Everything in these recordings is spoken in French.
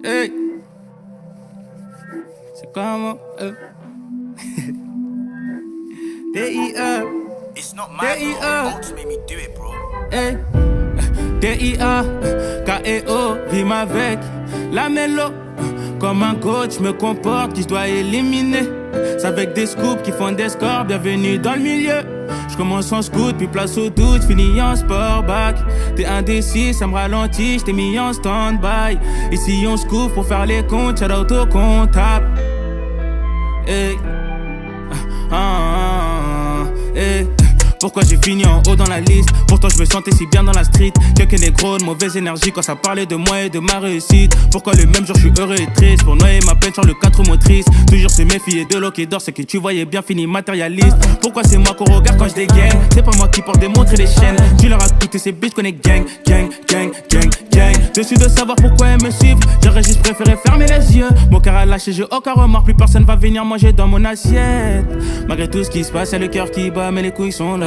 Hey, c'est comment D.I.A. It's not my fault. Folks made me do it, bro. Hey, D.I.A. K.E.O. Rime avec la mélo. Comme un coach, me comporte qui je dois éliminer. C'est avec des scoops qui font des scores. Bienvenue dans le milieu. Je commence en scout, puis place au doute, finis en sport back. T'es indécis, ça me ralentit, j't'ai mis en stand-by. Ici on se couvre pour faire les comptes, shout out au comptable. Hey. Hey. Pourquoi j'ai fini en haut dans la liste? Pourtant je me sentais si bien dans la street. Quelques négros de mauvaise énergie quand ça parlait de moi et de ma réussite. Pourquoi le même jour je suis heureux et triste? Pour noyer ma peine sur le 4 motrices. Toujours se méfier de l'eau qui dort, c'est que tu voyais bien fini matérialiste. Pourquoi c'est moi qu'on regarde quand je dégaine? C'est pas moi qui porte des montres et des chaînes. Tu leur as coûté ces bitches qu'on est gang, gang, gang, gang, gang. Dessus de savoir pourquoi elles me suivent. J'aurais juste préféré fermer les yeux. Mon cœur a lâché, j'ai aucun remords. Plus personne va venir manger dans mon assiette. Malgré tout ce qui se passe, y'a le cœur qui bat, mais les couilles sont là.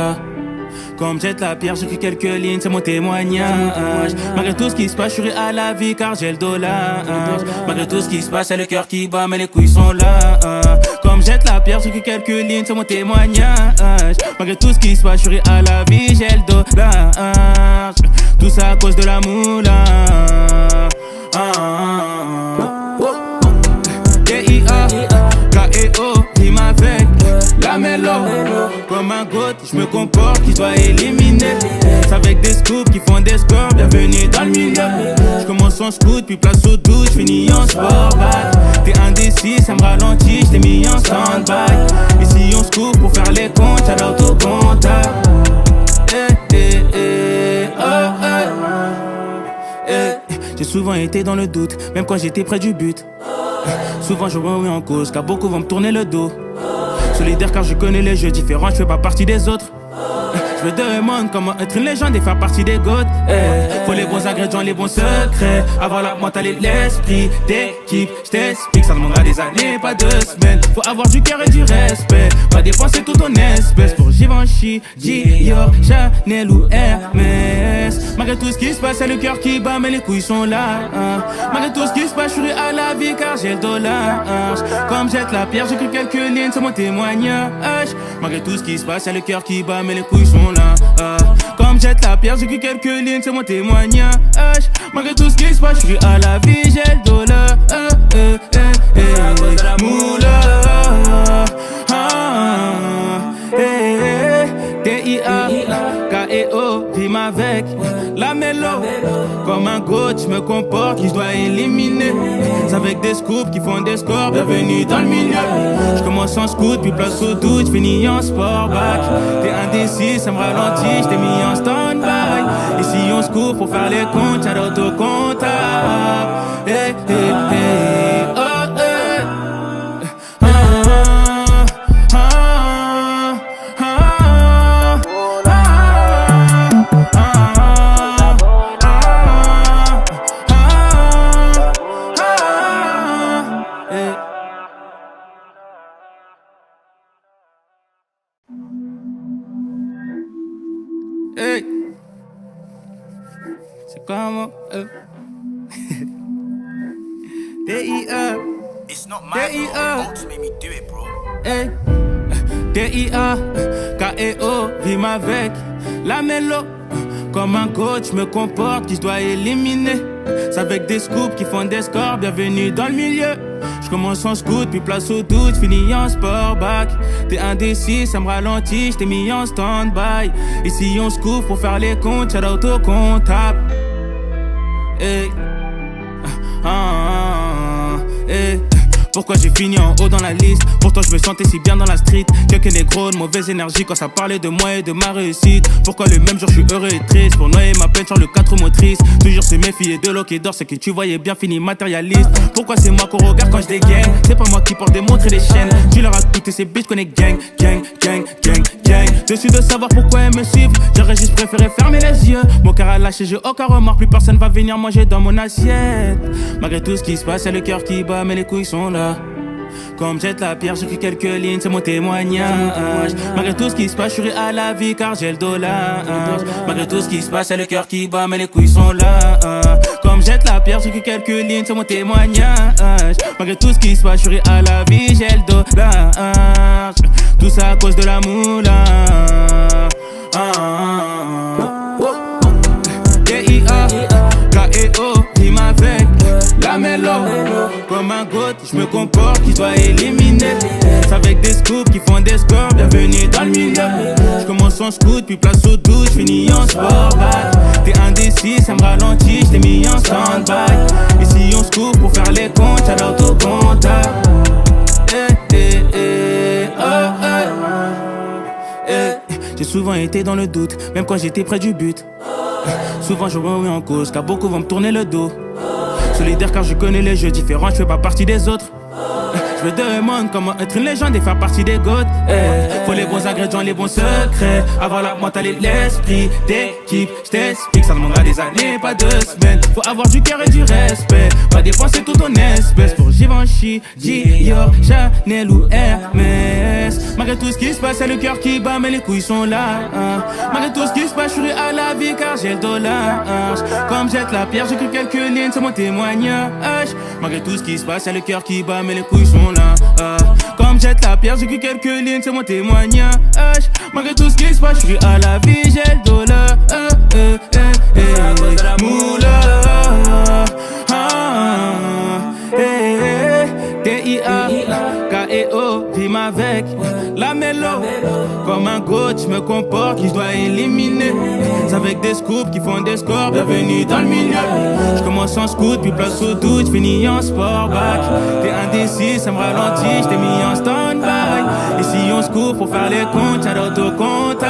Comme jette la pierre, j'écris quelques lignes, c'est mon témoignage. Malgré tout ce qui se passe, je suis à la vie car j'ai le dollar. Malgré tout ce qui se passe, c'est le cœur qui bat, mais les couilles sont là. Comme jette la pierre, j'écris quelques lignes, c'est mon témoignage. Malgré tout ce qui se passe, je suis à la vie, j'ai le dollar. Tout ça à cause de la moula. D.I.A. K.E.O. Rime avec la mélo. Comme un goat, je me comporte qui doit éliminer. C'est avec des scoops qui font des scores. Bienvenue dans le milieu. Je commence en scout, puis place au doute, je finis en sport back. T'es indécis, ça me ralentit, je t'ai mis en stand-by. Ici on se couvre pour faire les comptes, shout out au comptable. J'ai souvent été dans le doute, même quand j'étais près du but. Souvent je me remets en cause, car beaucoup vont me tourner le dos. Solidaire car je connais les jeux différents, je fais pas partie des autres. Je me demande comment être une légende et faire partie des goats. Faut les bons ingrédients, les bons secrets. Avoir la mentale et l'esprit d'équipe. Je t'explique, ça demandera des années, pas 2 semaines. Faut avoir du cœur et du respect. Pas dépenser tout ton espèce pour Givenchy, Dior, Chanel ou Hermès. Malgré tout ce qui se passe, c'est le cœur qui bat, mais les couilles sont là. Malgré tout ce qui se passe, je suis à la vie car j'ai le dollar. Comme jette la pierre, j'écris quelques lignes, c'est mon témoignage. Malgré tout ce qui se passe, c'est le cœur qui bat, mais les couilles sont là. Comme jette la pierre, j'écris quelques lignes, c'est mon témoignage. Malgré tout ce qui se passe, je suis à la vie, j'ai le dollar. Moula. D.I.A. K.E.O. Rime avec la mélo. Comme un goat, je me comporte qui je dois éliminer. C'est avec des scoops qui font des scores. Bienvenue dans le milieu. Je commence en scout, puis place au doute, je finis en sport back. T'es indécis, ça me ralentit, je t'ai mis en stand-by. Ici on se couvre pour faire les comptes, shout out au comptable. Hey, c'est comment D.I.A. It's not my fault. Folks made me do it, bro. Hey. D.I.A. K.E.O. Rime avec la mélo. Comme un coach, je me comporte qui je dois éliminer. C'est avec des scoops qui font des scores. Bienvenue dans le milieu. Je commence en scout, puis place au doute, finis en sport back. T'es indécis, ça me ralentit, je t'ai mis en stand-by. Ici on se couvre pour faire les comptes, shout out au comptable. Hey. Hey. Pourquoi j'ai fini en haut dans la liste? Pourtant je me sentais si bien dans la street. Quelques négros de mauvaise énergie quand ça parlait de moi et de ma réussite. Pourquoi le même jour je suis heureux et triste? Pour noyer ma peine sur le 4 motrices. Toujours se méfier de l'eau qui dort, c'est que tu voyais bien fini matérialiste. Pourquoi c'est moi qu'on regarde quand je dégaine? C'est pas moi qui porte des montres et des chaînes. Tu leur as coûté ces bitches qu'on est gang, gang, gang, gang, gang. Dessus de savoir pourquoi elles me suivent. J'aurais juste préféré fermer les yeux. Mon cœur a lâché, j'ai aucun remords. Plus personne va venir manger dans mon assiette. Malgré tout ce qui se passe, c'est le cœur qui bat, mais les couilles sont là. Comme jette la pierre, j'écris quelques lignes, c'est mon témoignage. Malgré tout ce qui se passe, je suis à la vie car j'ai le dollar. Malgré tout ce qui se passe, c'est le cœur qui bat, mais les couilles sont là. Comme jette jette la pierre, j'écris quelques lignes, c'est mon témoignage. Malgré tout ce qui se passe, je suis à la vie, j'ai le dos large. Tout ça à cause de la moula. D-I-A, K-E-O, rime avec la mélo. Comme un goat, je me comporte, qui doit éliminer. C'est avec des scoops qui font des scores, bienvenue dans le milieu. Je commence en scoot, puis place au doute, je finis en sport back. T'es indécis, ça me ralentit, je t'ai mis en stand-by. Et si on se coupe pour faire les comptes, y'a l'autocontact. J'ai souvent été dans le doute, même quand j'étais près du but. Souvent je remets en cause, car beaucoup vont me tourner le dos. Solidaire car je connais les jeux différents, je fais pas partie des autres. Je me demande comment être une légende et faire partie des goats. Faut les bons ingrédients, les bons secrets. Avoir la mentalité, l'esprit d'équipe. Je t'explique, ça demandera des années, pas 2 semaines. Faut avoir du cœur et du respect. Pas dépenser tout ton espèce pour Givenchy, Dior, Chanel ou Hermès. Malgré tout ce qui se passe, c'est le cœur qui bat, mais les couilles sont là. Malgré tout ce qui se passe, je suis à la vie car j'ai le dollar. Comme jette la pierre, j'écris quelques lignes, c'est mon témoignage. Malgré tout ce qui se passe, c'est le cœur qui bat, mais les couilles sont là. Comme jette la pierre, j'écris quelques lignes, c'est mon témoignage. Malgré tout ce qui se passe, je suis à la vie, j'ai le dollar. Moula. D-I-A, K-E-O, rime avec la mélo. Comme un goat, je me comporte, qui je dois éliminer. C'est avec des scoops qui font des scores, bienvenue dans le milieu. Je commence en scoot, puis place au doute, je finis en sport back. T'es indécis, ça me ralentit, je t'ai mis en stand-by. Et si on se coupe pour faire les comptes, y'a l'autocontact.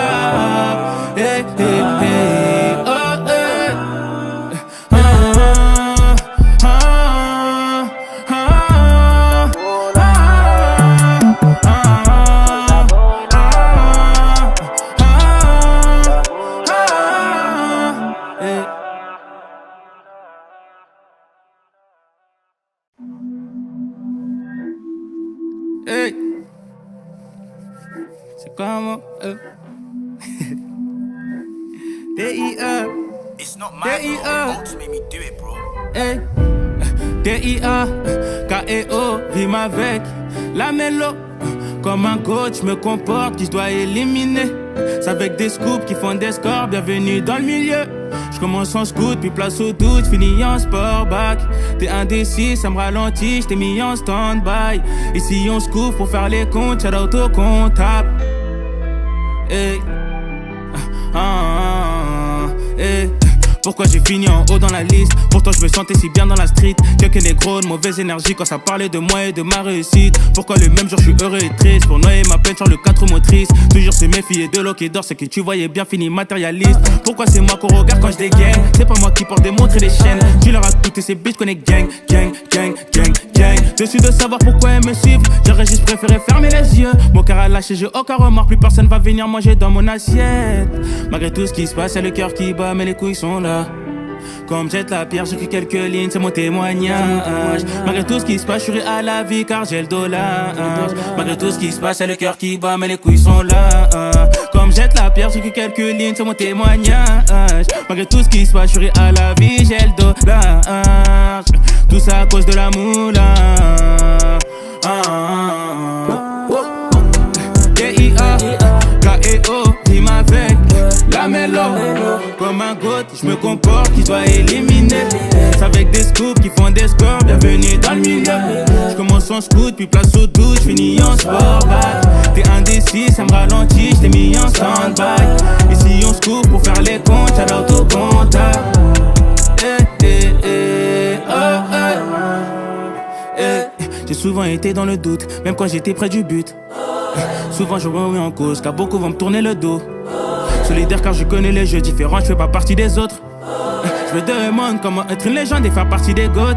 Hey. C'est comment D-I-A. It's not my fault. Bolts made me do it, bro. Hey. D-I-A, K-E-O, rime avec la mélo. Comme un coach, je me comporte, qui je dois éliminer. C'est avec des scoops qui font des scores, bienvenue dans le milieu. Je commence en scoot, puis place au doute, finis en sport back. T'es indécis, ça me ralentit, je t'ai mis en stand-by. Et si on se couvre pour faire les comptes, y'a l'autocontact. Hey. Hey. Pourquoi j'ai fini en haut dans la liste? Pourtant je me sentais si bien dans la street. Quelques négros de mauvaise énergie quand ça parlait de moi et de ma réussite. Pourquoi le même jour je suis heureux et triste? Pour noyer ma peine sur le 4 motrices. Toujours se méfier de l'eau qui dort, c'est que tu voyais bien fini matérialiste. Pourquoi c'est moi qu'on regarde quand je dégaine? C'est pas moi qui porte des montres et des chaînes. Tu leur as coûté ces bitches qu'on est gang, gang, gang, gang, gang. Dessus de savoir pourquoi elles me suivent, j'aurais juste préféré fermer les yeux. Mon cœur a lâché, j'ai aucun remords, plus personne va venir manger dans mon assiette. Malgré tout ce qui se passe, c'est le cœur qui bat, mais les couilles sont là. Comme jette la pierre, j'écris quelques lignes, c'est mon témoignage. Malgré tout ce qui se passe, je suis à la vie car j'ai le dollar. Malgré tout ce qui se passe, c'est le cœur qui bat, mais les couilles sont là. Comme jette la pierre, j'écris quelques lignes, c'est mon témoignage. Malgré tout ce qui se passe, je suis à la vie, j'ai le dollar. Tout ça à cause de la moula. D-I-A, K-E-O, rime avec la mélo. Comme un goat, je me comporte, qui doit éliminer. C'est avec des scoops qui font des scores, bienvenue dans le milieu. Je commence en scoot, puis place au doute, je finis en sport back. T'es indécis, ça me ralentit, je t'ai mis en stand-by. Et si on se coupe pour faire les comptes, y'a l'autocontact. J'ai souvent été dans le doute, même quand j'étais près du but. Souvent je remets en cause, car beaucoup vont me tourner le dos. Solidaire car je connais les jeux différents, je fais pas partie des autres. Je me demande comment être une légende et faire partie des goats.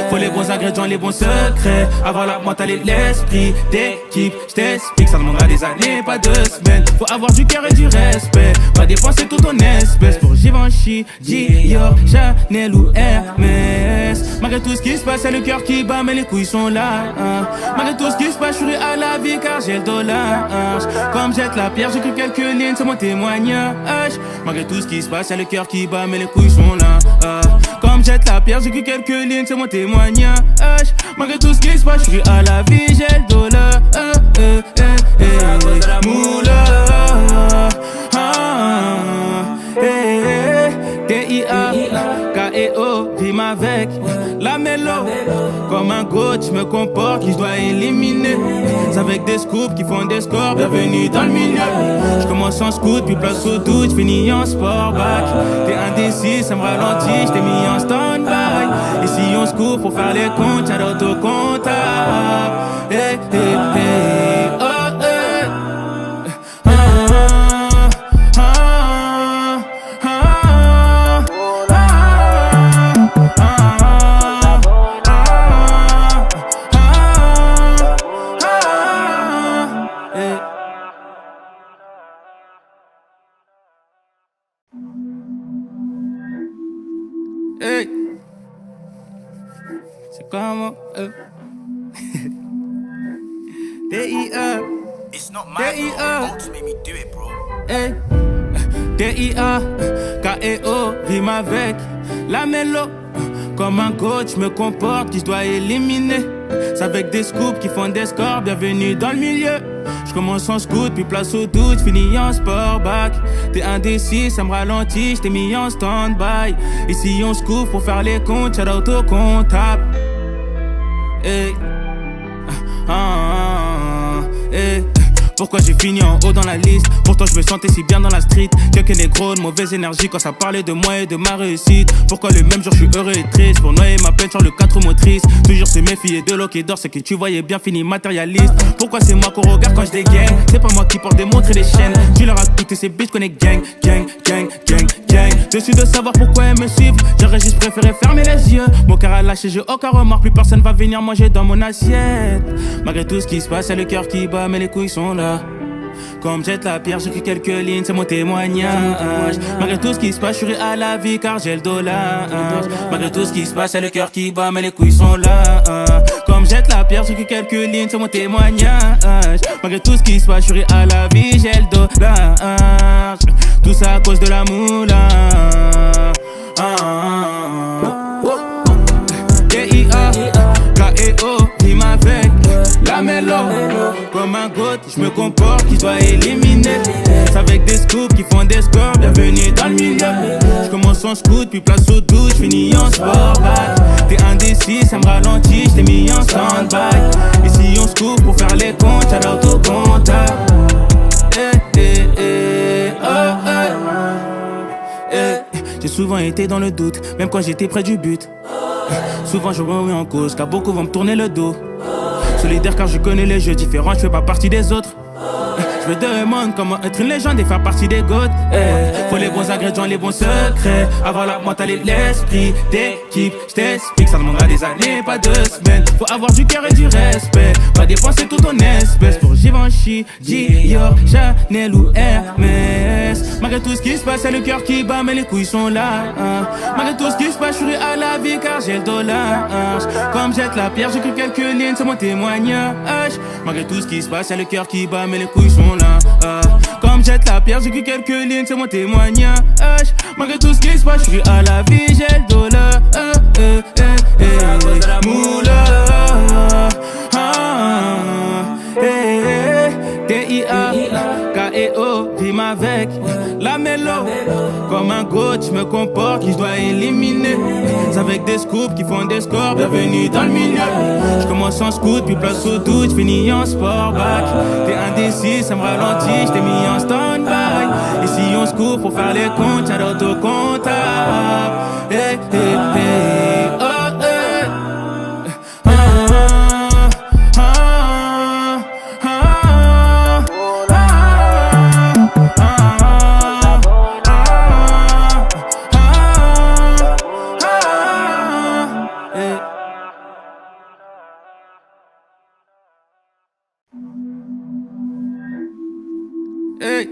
Faut les bons ingrédients, les bons secrets. Avoir la mentalité, l'esprit d'équipe. Je t'explique, ça demandera des années, pas 2 semaines. Faut avoir du cœur et du respect. Pas dépenser tout ton espèce pour Givenchy, Dior, Chanel ou Hermès. Malgré tout ce qui se passe, c'est le cœur qui bat, mais les couilles sont là. Malgré tout ce qui se passe, je suis à la vie car j'ai le dollar. Comme jette la pierre, j'écris quelques lignes, c'est mon témoignage. Malgré tout ce qui se passe, c'est le cœur qui bat, mais les couilles sont là. Comme Comme jette la pierre, j'écris quelques lignes, c'est mon témoignage. Malgré tout ce qui se passe, je suis à la vie, j'ai le dollar. Moula. T-I-A-K-E-O, rime avec la mélo. Comme un coach, je me comporte, qui je dois éliminer. C'est avec des scoops qui font des scores, bienvenue dans le milieu. Je commence en scout, puis place au doute, je finis en sport back. T'es indécis, ça me ralentit, je t'ai mis en stand-by. Et si on se coupe pour faire les comptes, y'a l'autocomptable. Hey, hey, hey, oh, hey. Hey. C'est comment D.I.A. It's not my fault. Bolts made me do it, bro. Hey. D.I.A.K.E.O. rime avec la mélo. Comme un coach, je me comporte, qui je dois éliminer. C'est avec des scoops qui font des scores, bienvenue dans le milieu. Je commence en scout, puis place au doute, finis en sport back. T'es indécis, ça me ralentit, je t'ai mis en stand-by. Et si on se couvre pour faire les comptes, y'a l'autocomptable. Hey. Hey. Pourquoi j'ai fini en haut dans la liste? Pourtant je me sentais si bien dans la street. Quelques négros de mauvaise énergie quand ça parlait de moi et de ma réussite. Pourquoi le même jour je suis heureux et triste? Pour noyer ma peine sur le 4 motrices. Toujours se méfier de l'eau qui dort, c'est que tu voyais bien fini matérialiste. Pourquoi c'est moi qu'on regarde quand je dégaine? C'est pas moi qui porte des montres et des chaînes. Tu leur as coûté ces bitches qu'on est gang, gang, gang, gang, gang. Dessus de savoir pourquoi elles me suivent, j'aurais juste préféré fermer les yeux. Mon cœur a lâché, j'ai aucun remords, plus personne va venir manger dans mon assiette. Malgré tout ce qui se passe, c'est le cœur qui bat, mais les couilles sont là. Comme jette la pierre, j'écris quelques lignes, c'est mon témoignage. Malgré tout ce qui se passe, je suis à la vie car j'ai le dollar. Malgré tout ce qui se passe, c'est le cœur qui bat, mais les couilles sont là. Comme jette la pierre, j'écris quelques lignes, c'est mon témoignage. Malgré tout ce qui se passe, je suis à la vie, j'ai le dollar. Tout ça à cause de la moula. D.I.A.K.E.O. rime avec la mélo. Comme un goat, je me comporte, qui doit éliminer. C'est avec des scoops qui font des scores, bienvenue dans le milieu. Je commence en scout, puis place au doute, je finis en sport back. T'es indécis, ça me ralentit, je t'ai mis en stand-by. Et si on se coupe pour faire les comptes, y'a l'autocomptable. J'ai souvent été dans le doute, même quand j'étais près du but. Souvent je me remets en cause, car beaucoup vont me tourner le dos. Solidaire car je connais les jeux différents, je fais pas partie des autres. Je me demande comment être une légende et faire partie des goats. Faut les bons ingrédients, les bons secrets. Avoir la mentale et l'esprit d'équipe. Je t'explique, ça demandera des années, pas 2 semaines. Faut avoir du cœur et du respect. Pas dépenser tout ton espèce pour Givenchy, Dior, Chanel ou Hermès. Malgré tout ce qui se passe, c'est le cœur qui bat, mais les couilles sont là. Malgré tout ce qui se passe, je suis à la vie car j'ai le dollar. Comme jette la pierre, j'écris quelques lignes, c'est mon témoignage. Malgré tout ce qui se passe, c'est le cœur qui bat, mais les couilles sont là. Comme jette la pierre, j'écris quelques lignes, c'est mon témoignage. Malgré tout ce qui se passe, je suis à la vie, j'ai le dollar. Moula. T.I.A.K.E.O. rime avec la mélo. Comme un coach, je me comporte, qui je dois éliminer. C'est avec des scoops qui font des scores, bienvenue dans le milieu. Je commence en scout, puis place au doute, je finis en sport back. T'es indécis, ça me ralentit, je t'ai mis en stand-by. Et si on se coupe pour faire les comptes, y'a l'autocomptable. Hey, hey, hey, oh, hey. Hey.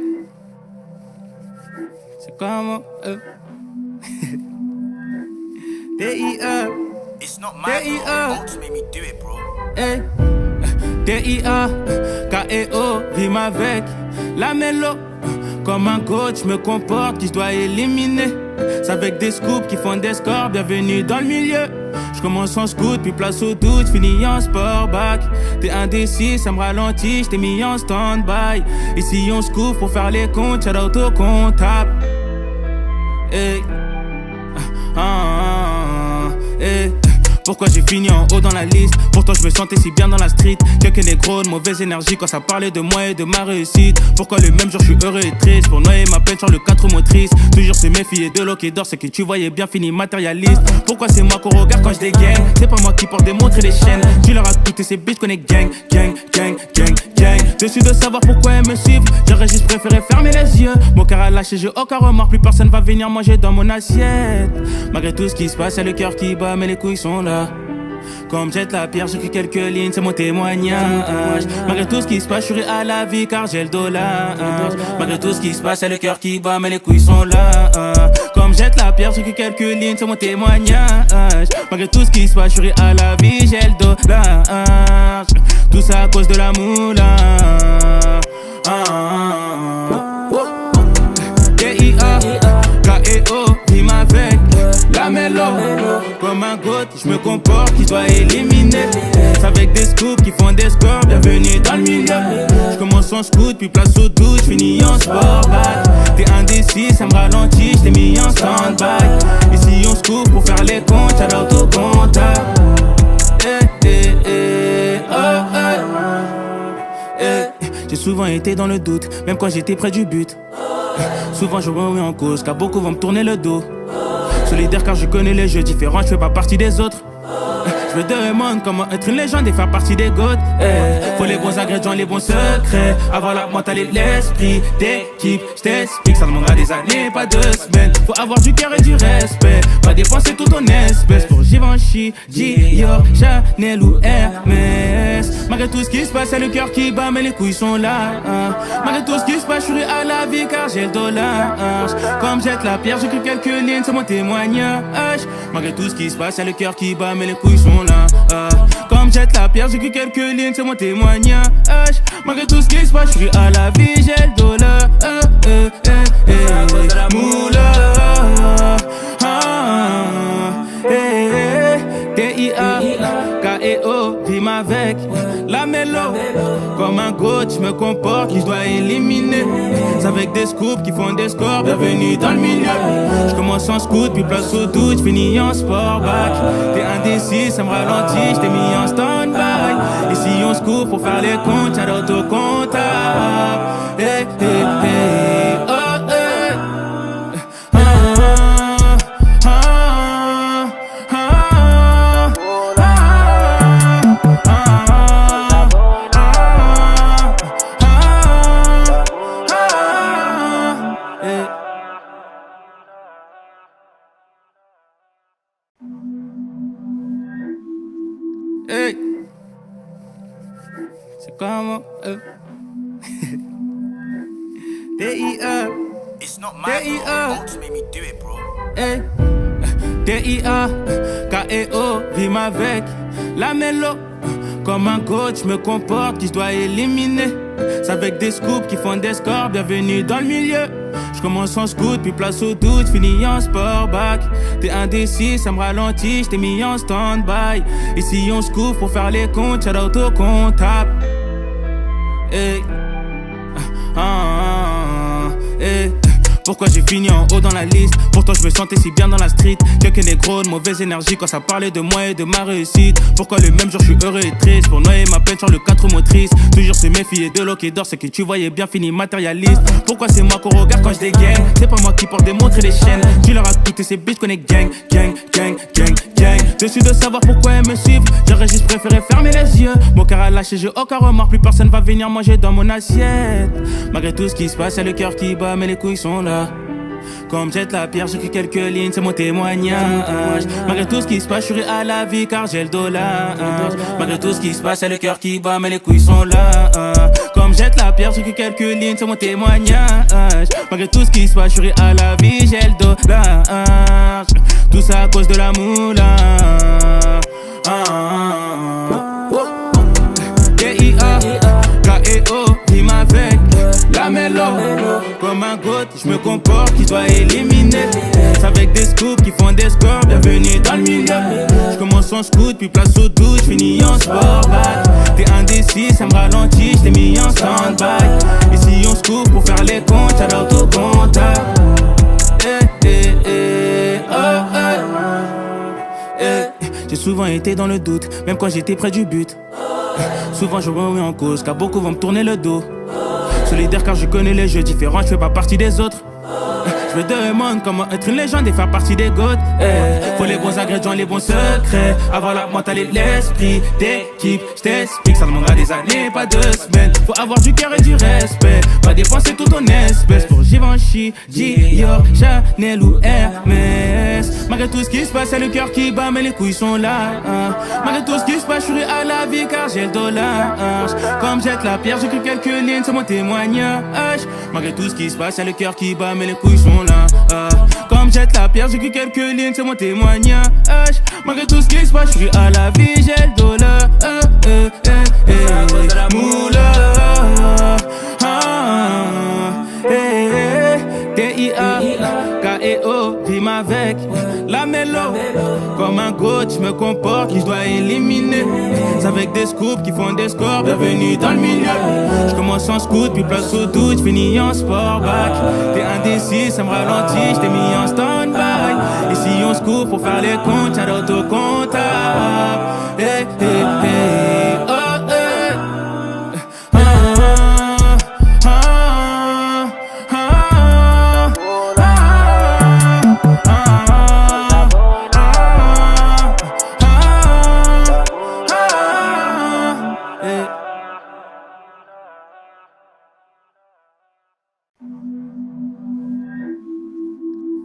C'est comment D.I.A. It's not my fault. Bolts made me do it, bro. Hey. D.I.A.K.E.O. rime avec la mélo. Comme un coach, je me comporte, qui je dois éliminer. C'est avec des scoops qui font des scores, bienvenue dans le milieu. Je commence en scoot, puis place au doute, finis en sportback. T'es indécis, ça me ralentit, j't'ai mis en stand-by. Ici on se couvre pour faire les comptes, shout out au comptable. Hey. Hey. Pourquoi j'ai fini en haut dans la liste? Pourtant je me sentais si bien dans la street. Quelques négros de mauvaise énergie quand ça parlait de moi et de ma réussite. Pourquoi le même jour je suis heureux et triste? Pour noyer ma peine sur le 4 motrices. Toujours se méfier de l'eau qui dort, c'est que tu voyais bien fini matérialiste. Pourquoi c'est moi qu'on regarde quand je dégaine? C'est pas moi qui porte des montres et des chaînes. Tu leur as coûté ces bitches qu'on est gang, gang, gang, gang, gang. Dessus de savoir pourquoi elles me suivent, j'aurais juste préféré fermer les yeux. Mon cœur a lâché, j'ai aucun remords, plus personne va venir manger dans mon assiette. Malgré tout ce qui se passe, y'a le cœur qui bat, mais les couilles sont là. Comme jette la pierre, j'écris quelques lignes, c'est mon témoignage. Malgré tout ce qui se passe, je suis à la vie car j'ai le dollar. Malgré tout ce qui se passe, y'a le cœur qui bat, mais les couilles sont là. Comme jette la pierre, j'écris quelques lignes, c'est mon témoignage. Malgré tout ce qui se passe, je suis à la vie, j'ai le dollar. Tout ça à cause de la moula. D.I.A. K.E.O. rime avec la mélo. Comme un goat, je me comporte, qui doit éliminer. C'est avec des scoops qui font des scores, bienvenue dans le milieu. Je commence en scoot, puis place au doute, je finis en sportback. T'es indécis, ça me ralentit, je t'ai mis en stand-by. Ici on se couvre pour faire les comptes, shout out au comptable. J'ai souvent été dans le doute, même quand j'étais près du but. Souvent je me remets en cause, car beaucoup vont me tourner le dos. Solidaire car je connais les jeux différents, je fais pas partie des autres. Je me demande comment être une légende et faire partie des goats. Faut les bons ingrédients, les bons secrets. Avoir la mentale et l'esprit d'équipe. Je t'explique, ça demandera des années, pas 2 semaines. Faut avoir du cœur et du respect. Pas dépenser tout ton espèce pour Givenchy, Dior, Chanel ou Hermès. Malgré tout ce qui se passe, y'a le cœur qui bat, mais les couilles sont là. Malgré tout ce qui se passe, je suis à la vie car j'ai le dollar. Comme jette la pierre, j'écris quelques lignes, c'est mon témoignage. Malgré tout ce qui se passe, y'a le cœur qui bat, mais les couilles sont là. Comme jette la pierre, j'écris quelques lignes, c'est mon témoignage. Malgré tout ce qui se passe, je suis à la vie, j'ai le dollar. Moula. D.I.A. K.E.O. rime avec la mélo. Comme un goat, je me comporte, qui je dois éliminer. C'est avec des scoops qui font des scores, bienvenue dans le milieu. Je commence en scoot, puis place au doute, je finis en sportback. T'es indécis, ça me ralentit, je t'ai mis en stand-by. Ici on se couvre pour faire les comptes, shout out au comptable. Hey. C'est comment D.I.A. It's not my fault, Bolts made me do it, bro. Hey. D.I.A. K.E.O. rime avec la mélo. Comme un coach, je me comporte, qui je dois éliminer. C'est avec des scoops qui font des scores, bienvenue dans le milieu. Je commence en scoot, puis place au doute, finis en sportback. T'es indécis, ça me ralentit, je t'ai mis en stand-by. Ici on se couvre pour faire les comptes, shout out au comptable. Hey. Hey. Pourquoi j'ai fini en haut dans la liste? Pourtant je me sentais si bien dans la street. Quelques négros de mauvaise énergie quand ça parlait de moi et de ma réussite. Pourquoi le même jour je suis heureux et triste? Pour noyer ma peine sur le 4 motrices. Toujours se méfier de l'eau qui dort, c'est que tu voyais bien fini matérialiste. Pourquoi c'est moi qu'on regarde quand je dégaine? C'est pas moi qui porte des montres et des chaînes. Tu leur as coûté ces bitches qu'on est gang, gang, gang, gang, gang. Dessus de savoir pourquoi elles me suivent, j'aurais juste préféré fermer les yeux. Mon cœur a lâché, j'ai aucun remords, plus personne va venir manger dans mon assiette. Malgré tout ce qui se passe, y'a le cœur qui bat, mais les couilles sont là. Comme jette la pierre, j'écris quelques lignes, c'est mon témoignage. Malgré tout ce qui se passe, je suis à la vie car j'ai le dollar. Malgré tout ce qui se passe, y'a le cœur qui bat, mais les couilles sont là. Comme jette la pierre, j'écris quelques lignes, c'est mon témoignage. Malgré tout ce qui se passe, je suis à la vie, j'ai le dollar. Tout ça à cause de la moula. D.I.A. K.E.O. rime avec la mélo. Comme un goat, je me comporte, qui doit éliminer. C'est avec des scoops qui font des scores, bienvenue dans le milieu. J'commence en scoot, puis place au doute, j'finis en sport back. T'es indécis, ça me ralentit, j't'ai mis en stand-by. Ici on se couvre pour faire les comptes, shout out au comptable. J'ai souvent été dans le doute, même quand j'étais près du but. Souvent je me remets en cause, car beaucoup vont me tourner le dos. Solidaire car je connais les jeux différents, je fais pas partie des autres. Je me demande comment être une légende et faire partie des goats. Faut les bons ingrédients, les bons secrets. Avoir la mentale et l'esprit d'équipe. Je t'explique, ça demandera des années, pas 2 semaines. Faut avoir du cœur et du respect. Pas dépenser tout ton espèce pour Givenchy, Dior, Chanel ou Hermès. Malgré tout ce qui se passe, c'est le cœur qui bat, mais les couilles sont là. Malgré tout ce qui se passe, je suis à la vie car j'ai le dollar. Comme jette la pierre, j'écris quelques lignes, c'est mon témoignage. Malgré tout ce qui se passe, c'est le cœur qui bat, mais les couilles sont là. Comme jette la pierre, j'écris quelques lignes, c'est mon témoignage. Malgré tout ce qui se passe, je suis à la vie, j'ai le dollar. Moula, T-I-A-K-E-O, rime avec la mélo. Comme un coach, je me comporte, qui je dois éliminer. C'est avec des scoops qui font des scores, bienvenue dans le milieu. Je commence en scoot, puis place au doute, j'finis en sport back. T'es indécis, ça me ralentit, j't'ai mis en stand-by. Ici on se couvre pour faire les comptes, shout out au comptable.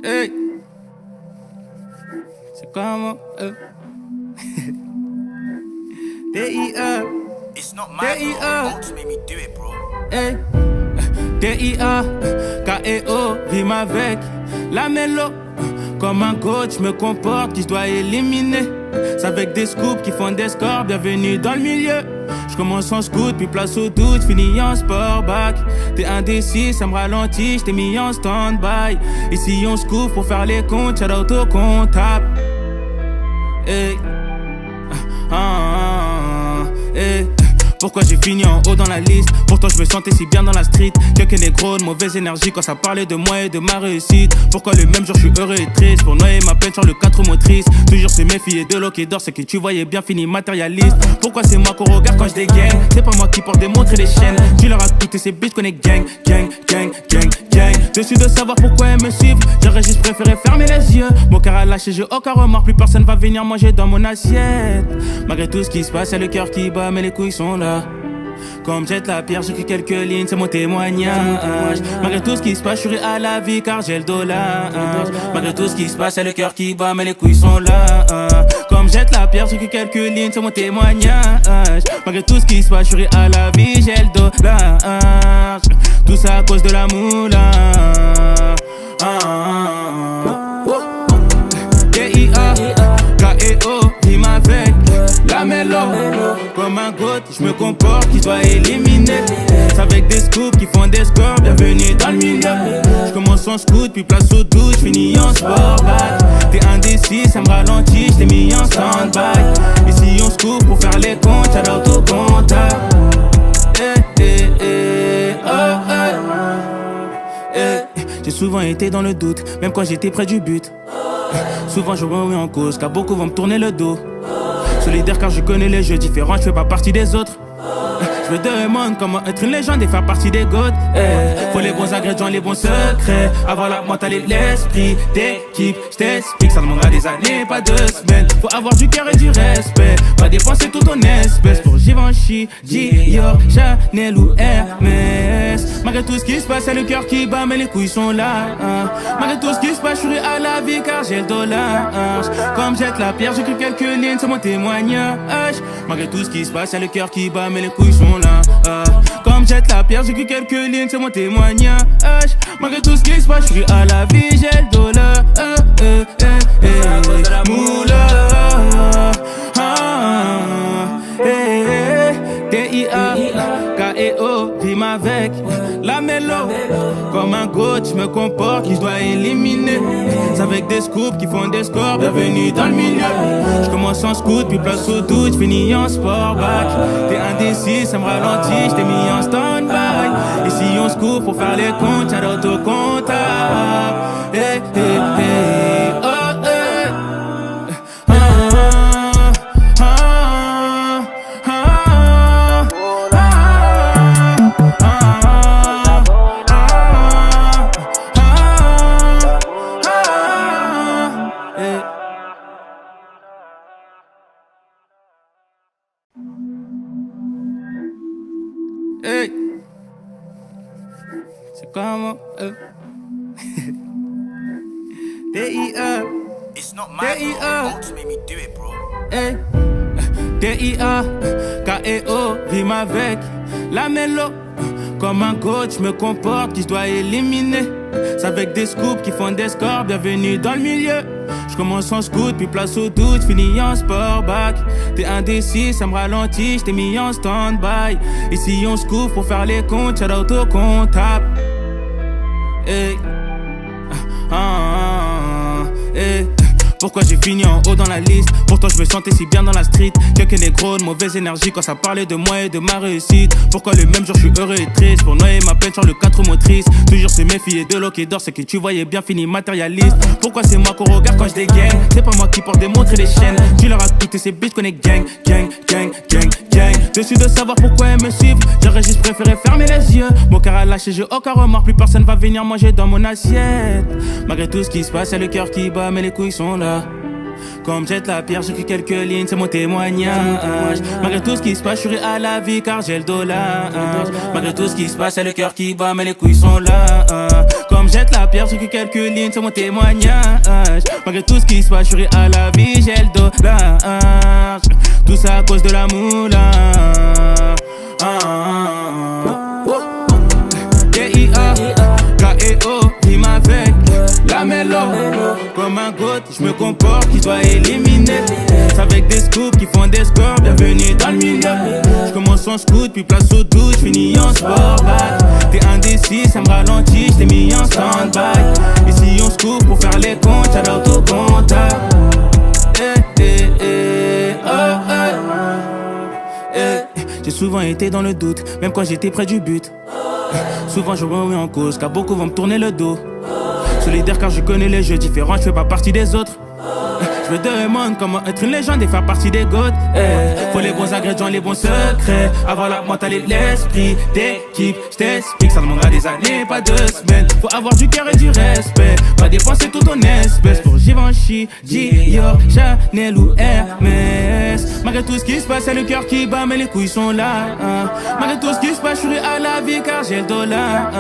Hey, c'est comment D.I.A. It's not my fault. Don't make me do it, bro. Hey, D.I.A.K.E.O. rime avec la mélo. Comme un coach, je me comporte, qui je dois éliminer. C'est avec des scoops qui font des scores, bienvenue dans le milieu. Je commence en scoot, puis place au doute, finis en sport back. T'es indécis, ça me ralentit, j't'ai mis en stand-by. Ici on se couvre pour faire les comptes, shout out au comptable. Hey. Hey. Pourquoi j'ai fini en haut dans la liste? Pourtant je me sentais si bien dans la street. Quelques négros de mauvaise énergie quand ça parlait de moi et de ma réussite. Pourquoi le même jour je suis heureux et triste? Pour noyer ma peine sur le 4 motrices. Toujours se méfier de l'eau qui dort, c'est que tu voyais bien fini matérialiste. Pourquoi c'est moi qu'on regarde quand je dégaine? C'est pas moi qui porte des montres et des chaînes. Tu leur as coûté ces bitches qu'on est gang, gang, gang, gang, gang. Dessus de savoir pourquoi elles me suivent, j'aurais juste préféré fermer les yeux. Mon cœur a lâché, j'ai aucun remords, plus personne va venir manger dans mon assiette. Malgré tout ce qui se passe, c'est le cœur qui bat, mais les couilles sont là. Comme jette la pierre, j'écris quelques lignes, c'est mon témoignage. Malgré tout ce qui se passe, je suis à la vie car j'ai le dollar. Malgré tout ce qui se passe, c'est le cœur qui bat, mais les couilles sont là. Comme jette la pierre, j'écris quelques lignes, c'est mon témoignage. Malgré tout ce qui se passe, je suis à la vie, j'ai le dollar. Tout ça à cause de la moula. D.I.A.K.E.O. rime avec la mélo. Comme un goat, je me comporte, qui doit éliminer. C'est avec des scoops qui font des scores, bienvenue dans le milieu. Je commence en scoot, puis place au doute, j'finis en sport back. T'es indécis, ça me ralentit, j't'ai mis en stand-by. Ici on se couvre pour faire les comptes, shout out au comptable. J'ai souvent été dans le doute, même quand j'étais près du but. Souvent je me remets en cause, car beaucoup vont me tourner le dos. Solidaire car je connais les jeux différents, je fais pas partie des autres. Je me demande comment être une légende et faire partie des goats. Faut les bons ingrédients, les bons secrets. Avoir la mentale et l'esprit d'équipe. Je t'explique, ça demandera des années, pas 2 semaines. Faut avoir du cœur et du respect. Pas dépenser tout ton espèce pour Givenchy, Dior, Chanel ou Hermès. Malgré tout ce qui se passe, c'est le cœur qui bat, mais les couilles sont là. Malgré tout ce qui se passe, je suis à la vie car j'ai le dollar. Comme jette la pierre, j'écris quelques lignes, c'est mon témoignage. Malgré tout ce qui se passe, c'est le cœur qui bat, mais les couilles sont là. Comme jette la pierre, j'écris quelques lignes, c'est mon témoignage. Malgré tout ce qui se passe, je suis à la vie, j'ai le dollar. Moula, D.I.A.K.E.O. rime avec la mélo. Comme Comme un coach, je me comporte, qui je dois éliminer. C'est avec des scoops qui font des scores, bienvenue dans le milieu. Je commence en scout, puis place au doute, je finis en sport back. T'es indécis, ça me ralentit, je t'ai mis en stand-by. Et si on se court pour faire les comptes, y'a l'autocomptable. Hey, hey, hey, oh, hey. Hey. C'est comment D.I.A. It's not my fault. Don't make me do it, bro. Hey. D.I.A. K.E.O. Rime avec la mélo. Comme un coach, je me comporte, qui je dois éliminer. C'est avec des scoops qui font des scores, bienvenue dans le milieu. Je commence en scout, puis place au doute, finis en sport back. T'es indécis, ça me ralentit, je t'ai mis en stand-by. Et si on se couvre pour faire les comptes, y'a l'autocomptable. Hey. Hey. Pourquoi j'ai fini en haut dans la liste? Pourtant je me sentais si bien dans la street. Quelques négros de mauvaise énergie quand ça parlait de moi et de ma réussite. Pourquoi le même jour je suis heureux et triste? Pour noyer ma peine sur le 4 motrices. Toujours se méfier de l'eau qui dort, c'est que tu voyais bien fini matérialiste. Pourquoi c'est moi qu'on regarde quand je dégaine? C'est pas moi qui porte des montres et des chaînes. Tu leur as coûté ces bitches qu'on est gang, gang, gang, gang, gang. Dessus de savoir pourquoi elles me suivent, j'aurais juste préféré fermer les yeux. Mon cœur a lâché, j'ai aucun remords, plus personne va venir manger dans mon assiette. Malgré tout ce qui se passe, y'a le cœur qui bat, mais les couilles sont là. Comme jette la pierre, j'écris quelques lignes, c'est mon témoignage. Malgré tout ce qui se passe, je suis à la vie car j'ai le dollar. Malgré tout ce qui se passe, y'a le cœur qui bat, mais les couilles sont là. Comme jette la pierre, j'écris quelques lignes, c'est mon témoignage. Malgré tout ce qui se passe, je suis à la vie, j'ai le dollar. Tout ça à cause de la moula. D.I.A. K.E.O. Rime avec la mélo. Comme un goat, je me comporte, qui doit éliminer. C'est avec des scoops qui font des scores, bienvenue dans le milieu. Je commence en scout, puis place au doute, je finis en sport back. T'es indécis, ça me ralentit, je t'ai mis en stand-by. Et si on se couvre pour faire les comptes, y'a l'autocomptable. J'ai souvent été dans le doute, même quand j'étais près du but. Souvent je me remets en cause, car beaucoup vont me tourner le dos. Solidaire car je connais les jeux différents, je fais pas partie des autres. Je me demande comment être une légende et faire partie des goats. Faut les bons ingrédients, les bons secrets. Avoir la mentale et l'esprit d'équipe. Je t'explique, ça demandera des années, pas 2 semaines. Faut avoir du cœur et du respect. Pas dépenser tout ton espèce pour Givenchy, Dior, Chanel ou Hermès. Malgré tout ce qui se passe, y'a le cœur qui bat, mais les couilles sont là. Malgré tout ce qui se passe, je suis à la vie car j'ai le dollar.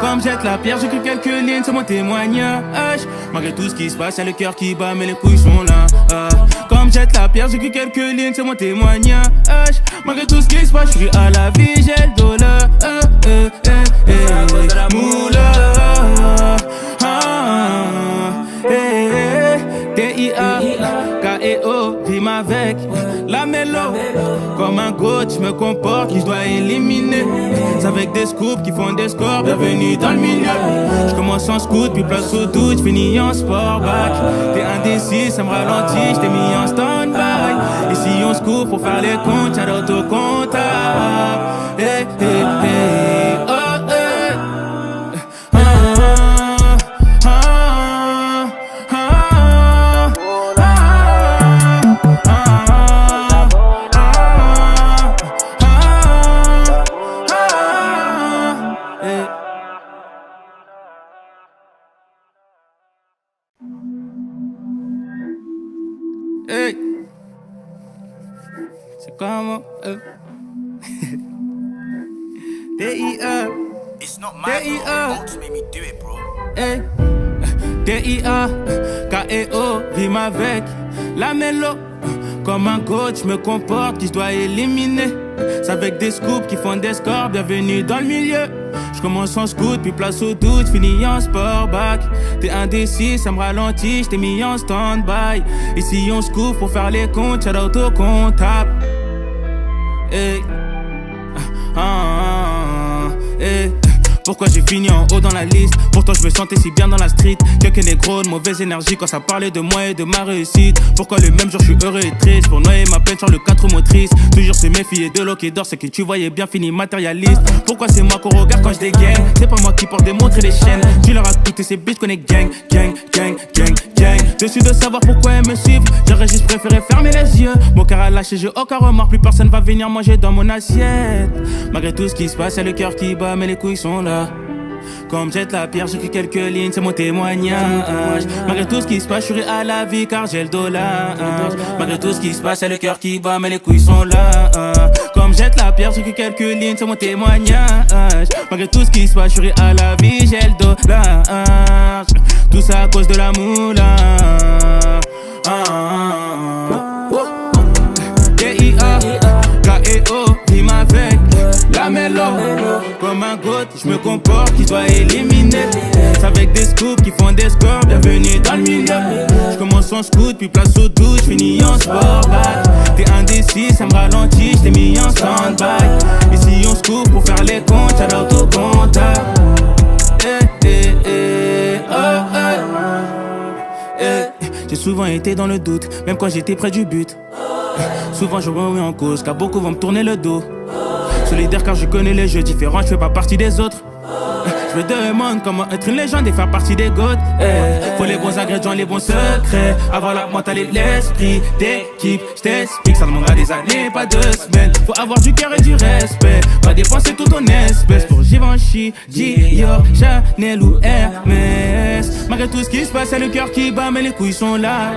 Comme jette la pierre, j'écris quelques lignes, c'est mon témoignage. Malgré tout ce qui se passe, y'a le cœur qui bat, mais les couilles sont là. Comme jette la pierre, j'écris quelques lignes, c'est mon témoignage. Malgré tout ce qui se passe, je suis à la vie, j'ai le dollar. Moula. D.I.A. K.E.O. Rime avec la mélo. Comme un goat, je me comporte, qui je dois éliminer. C'est avec des scoops qui font des scores, bienvenue dans le milieu. Je commence en scout, puis place au doute, je finis en sport back. T'es indécis, ça me ralentit, je t'ai mis en stand-by. Et si on se court pour faire les comptes, y'a l'autocomptable. Hey, hey, hey, oh, hey. Hey. C'est comment D.I.A. It's not my fault. Don't make me do it, bro. Hey. D.I.A. K.E.O. Rime avec la mélo. Comme un coach, je me comporte, qui je dois éliminer. C'est avec des scoops qui font des scores, bienvenue dans le milieu. Je commence en scout, puis place au doute, finis en sport back. T'es indécis, ça me ralentit, je t'ai mis en stand-by. Et si on se couvre pour faire les comptes, y'a l'autocomptable. Hey. Hey. Pourquoi j'ai fini en haut dans la liste? Pourtant je me sentais si bien dans la street. Quelques négros de mauvaise énergie quand ça parlait de moi et de ma réussite. Pourquoi le même jour je suis heureux et triste? Pour noyer ma peine sur le 4 motrices. Toujours se méfier de l'eau qui dort, c'est que tu voyais bien fini matérialiste. Pourquoi c'est moi qu'on regarde quand je dégaine? C'est pas moi qui porte des montres et des chaînes. Tu leur as coûté ces bitches qu'on est gang, gang, gang, gang, gang. Dessus de savoir pourquoi elles me suivent, j'aurais juste préféré fermer les yeux. Mon cœur a lâché, j'ai aucun remords, plus personne va venir manger dans mon assiette. Malgré tout ce qui se passe, y'a le cœur qui bat, mais les couilles sont là. Comme jette la pierre, j'écris quelques lignes, c'est mon témoignage. Malgré tout ce qui se passe, je suis à la vie car j'ai le dollar. Malgré tout ce qui se passe, y'a le cœur qui bat, mais les couilles sont là. Comme jette la pierre, j'écris quelques lignes, c'est mon témoignage. Malgré tout ce qui se passe, je suis à la vie, j'ai le dollar. Tout ça à cause de la moula. D.I.A. K.E.O. rime avec la mélo. Comme un goat, je me comporte, qui doit éliminer. C'est avec des scoops qui font des scores, bienvenue dans le milieu. Je commence en scoot, puis place au doute, je finis en sport back. T'es indécis, ça me ralentit, je t'ai mis en stand-by. Ici on se coupe pour faire les comptes, y'a l'auto-comptable. J'ai souvent été dans le doute, même quand j'étais près du but. Souvent je remets en cause, car beaucoup vont me tourner le dos. Solidaire car je connais les jeux différents, je fais pas partie des autres. Je me demande comment être une légende et faire partie des goats. Faut les bons ingrédients, les bons secrets. Avoir la mentalité, l'esprit d'équipe. Je t'explique, ça demandera des années, pas 2 semaines. Faut avoir du cœur et du respect. Pas dépenser tout ton espèce pour Givenchy, Dior, Chanel ou Hermès. Malgré tout ce qui se passe, y'a le cœur qui bat, mais les couilles sont là.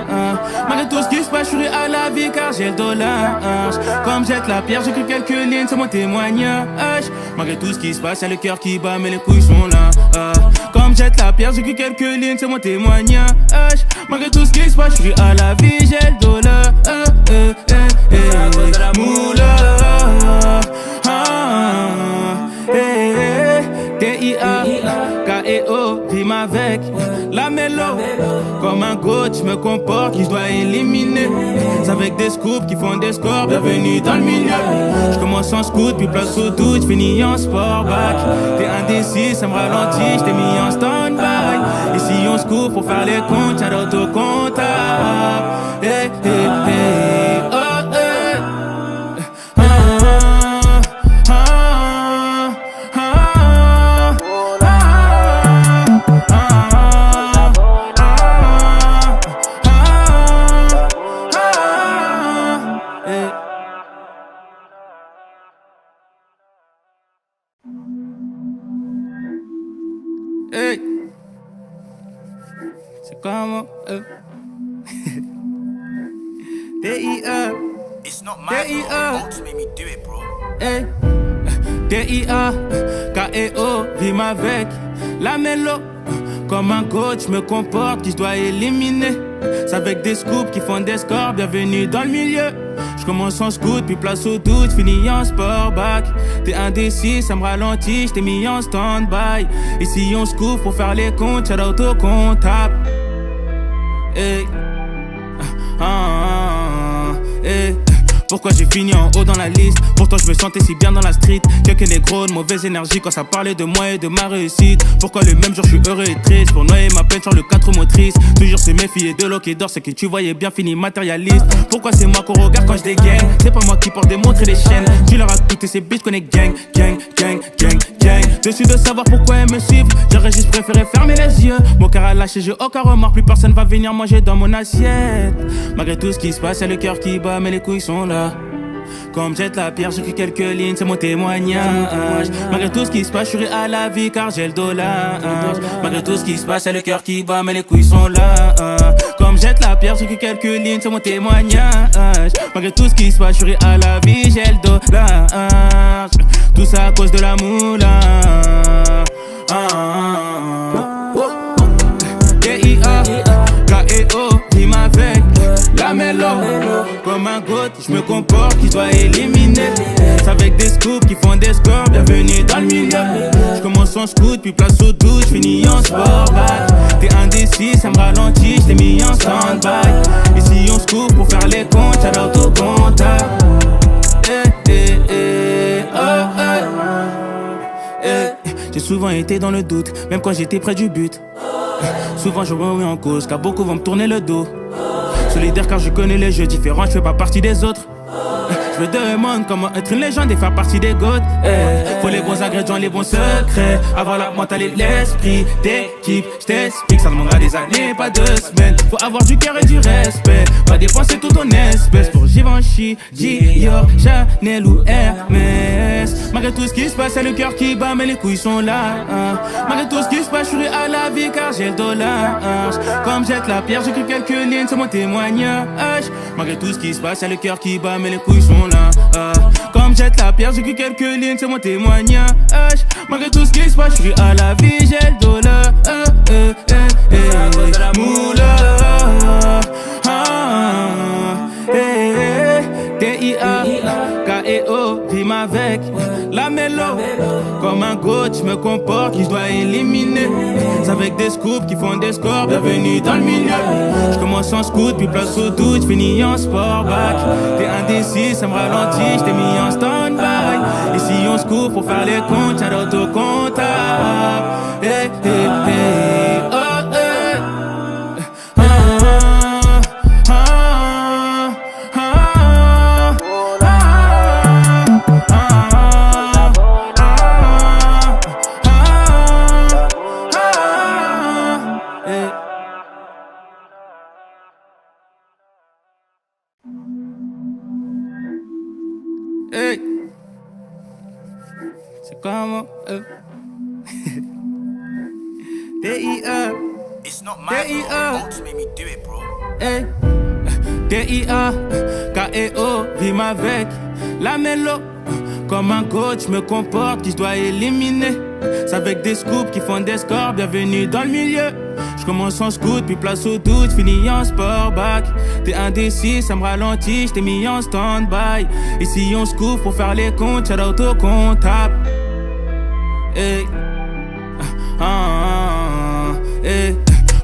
Malgré tout ce qui se passe, je suis à la vie car j'ai le dollar. Comme jette la pierre, j'écris quelques lignes, c'est mon témoignage. Malgré tout ce qui se passe, y'a le cœur qui bat, mais les couilles sont là. Comme jette la pierre, j'écris quelques lignes, c'est mon témoignage. Malgré tout ce qui se passe, je suis à la vie, j'ai le dollar. Moula. D.I.A. K.E.O. rime avec la mélo. Comme un goat, je me comporte, qui je dois éliminer. C'est avec des scoops qui font des scores, bienvenue dans le milieu. Je commence en scoot, puis place au doute, je finis en sport back. T'es indécis, ça me ralentit, je t'ai mis en stand-by. Ici on se coupe pour faire les comptes, y'a l'auto-comptable. Hey. C'est comment D.I.A. It's not my fault, don't make me do it, bro. Hey. D.I.A. K.E.O. rime avec la mélo. Comme un coach, je me comporte, qui je dois éliminer. C'est avec des scoops qui font des scores, bienvenue dans le milieu. Je commence en scoot, puis place au doute, finis en sport back. T'es indécis, ça me ralentit, je t'ai mis en stand-by. Ici on se couvre pour faire les comptes, y'a l'auto-comptable. Hey. Hey. Pourquoi j'ai fini en haut dans la liste? Pourtant je me sentais si bien dans la street. Quelques négros de mauvaise énergie quand ça parlait de moi et de ma réussite. Pourquoi le même jour je suis heureux et triste? Pour noyer ma peine sur le 4 motrices. Toujours se méfier de l'eau qui dort, c'est que tu voyais bien fini matérialiste. Pourquoi c'est moi qu'on regarde quand je dégaine? C'est pas moi qui porte des montres et des chaînes. Tu leur as coûté ces bitches qu'on est gang, gang, gang, gang, gang. Dessus de savoir pourquoi elles me suivent, j'aurais juste préféré fermer les yeux. Mon cœur a lâché, j'ai aucun remords, plus personne va venir manger dans mon assiette. Malgré tout ce qui se passe, y'a le cœur qui bat, mais les couilles sont là. Comme jette la pierre, j'écris quelques lignes, c'est mon témoignage. Malgré tout ce qui se passe, je suis à la vie car j'ai le dollar. Malgré tout ce qui se passe, y'a le cœur qui bat, mais les couilles sont là. Comme jette la pierre, j'écris quelques lignes, c'est mon témoignage. Malgré tout ce qui se passe, je suis à la vie, j'ai le dollar. Tout ça à cause de la moula. D.I.A. K.E.O. rime avec la mélo. Comme un goat, je me comporte, qui doit éliminer. C'est avec des scoops qui font des scores, bienvenue dans le milieu. Je commence en scoot, puis place au doute, je finis en sport back. T'es indécis, ça me ralentit, je t'ai mis en stand-by. Ici on se coupe pour faire les comptes, y'a l'auto-comptable. J'ai souvent été dans le doute, même quand j'étais près du but. Souvent je remets en cause, car beaucoup vont me tourner le dos. Solidaire car je connais les jeux différents, je fais pas partie des autres. Je me demande comment être une légende et faire partie des goats. Faut les bons ingrédients, les bons secrets. Avoir la mentale et l'esprit d'équipe. Je t'explique, ça demandera des années, pas 2 semaines. Faut avoir du cœur et du respect. Pas dépenser tout ton espèce pour Givenchy, Dior, Chanel ou Hermès. Malgré tout ce qui se passe, c'est le cœur qui bat, mais les couilles sont là. Malgré tout ce qui se passe, je suis à la vie car j'ai le dollar. Comme jette la pierre, j'écris quelques lignes, c'est mon témoignage. Malgré tout ce qui se passe, c'est le cœur qui bat, mais les couilles sont là. Comme jette la pierre, j'écris quelques lignes, c'est mon témoignage. Malgré tout ce qui se passe, je suis à la vie, j'ai le dollar. Moula, T-I-A-K-E-O, rime avec la mélo. Comme un coach, je me comporte, qui je dois éliminer. C'est avec des scoops qui font des scores, bienvenue dans le milieu. Je commence en scout, puis place au doute, je finis en sport back. T'es indécis, ça me ralentit, je t'ai mis en stand-by. Et si on se court pour faire les comptes, y'a d'autocomptable. Hey. C'est comment D.I.A. It's not my fault. Don't make me do it, bro. Hey. D.I.A.K.E.O. rime avec la mélo. Comme un coach, je me comporte, qui je dois éliminer. C'est avec des scoops qui font des scores, bienvenue dans le milieu. Je commence en scout, puis place au doute, finis en sport back. T'es indécis, ça me ralentit, je t'ai mis en stand-by. Et si on se couvre pour faire les comptes, y'a d'autocomptable. Hey. Hey.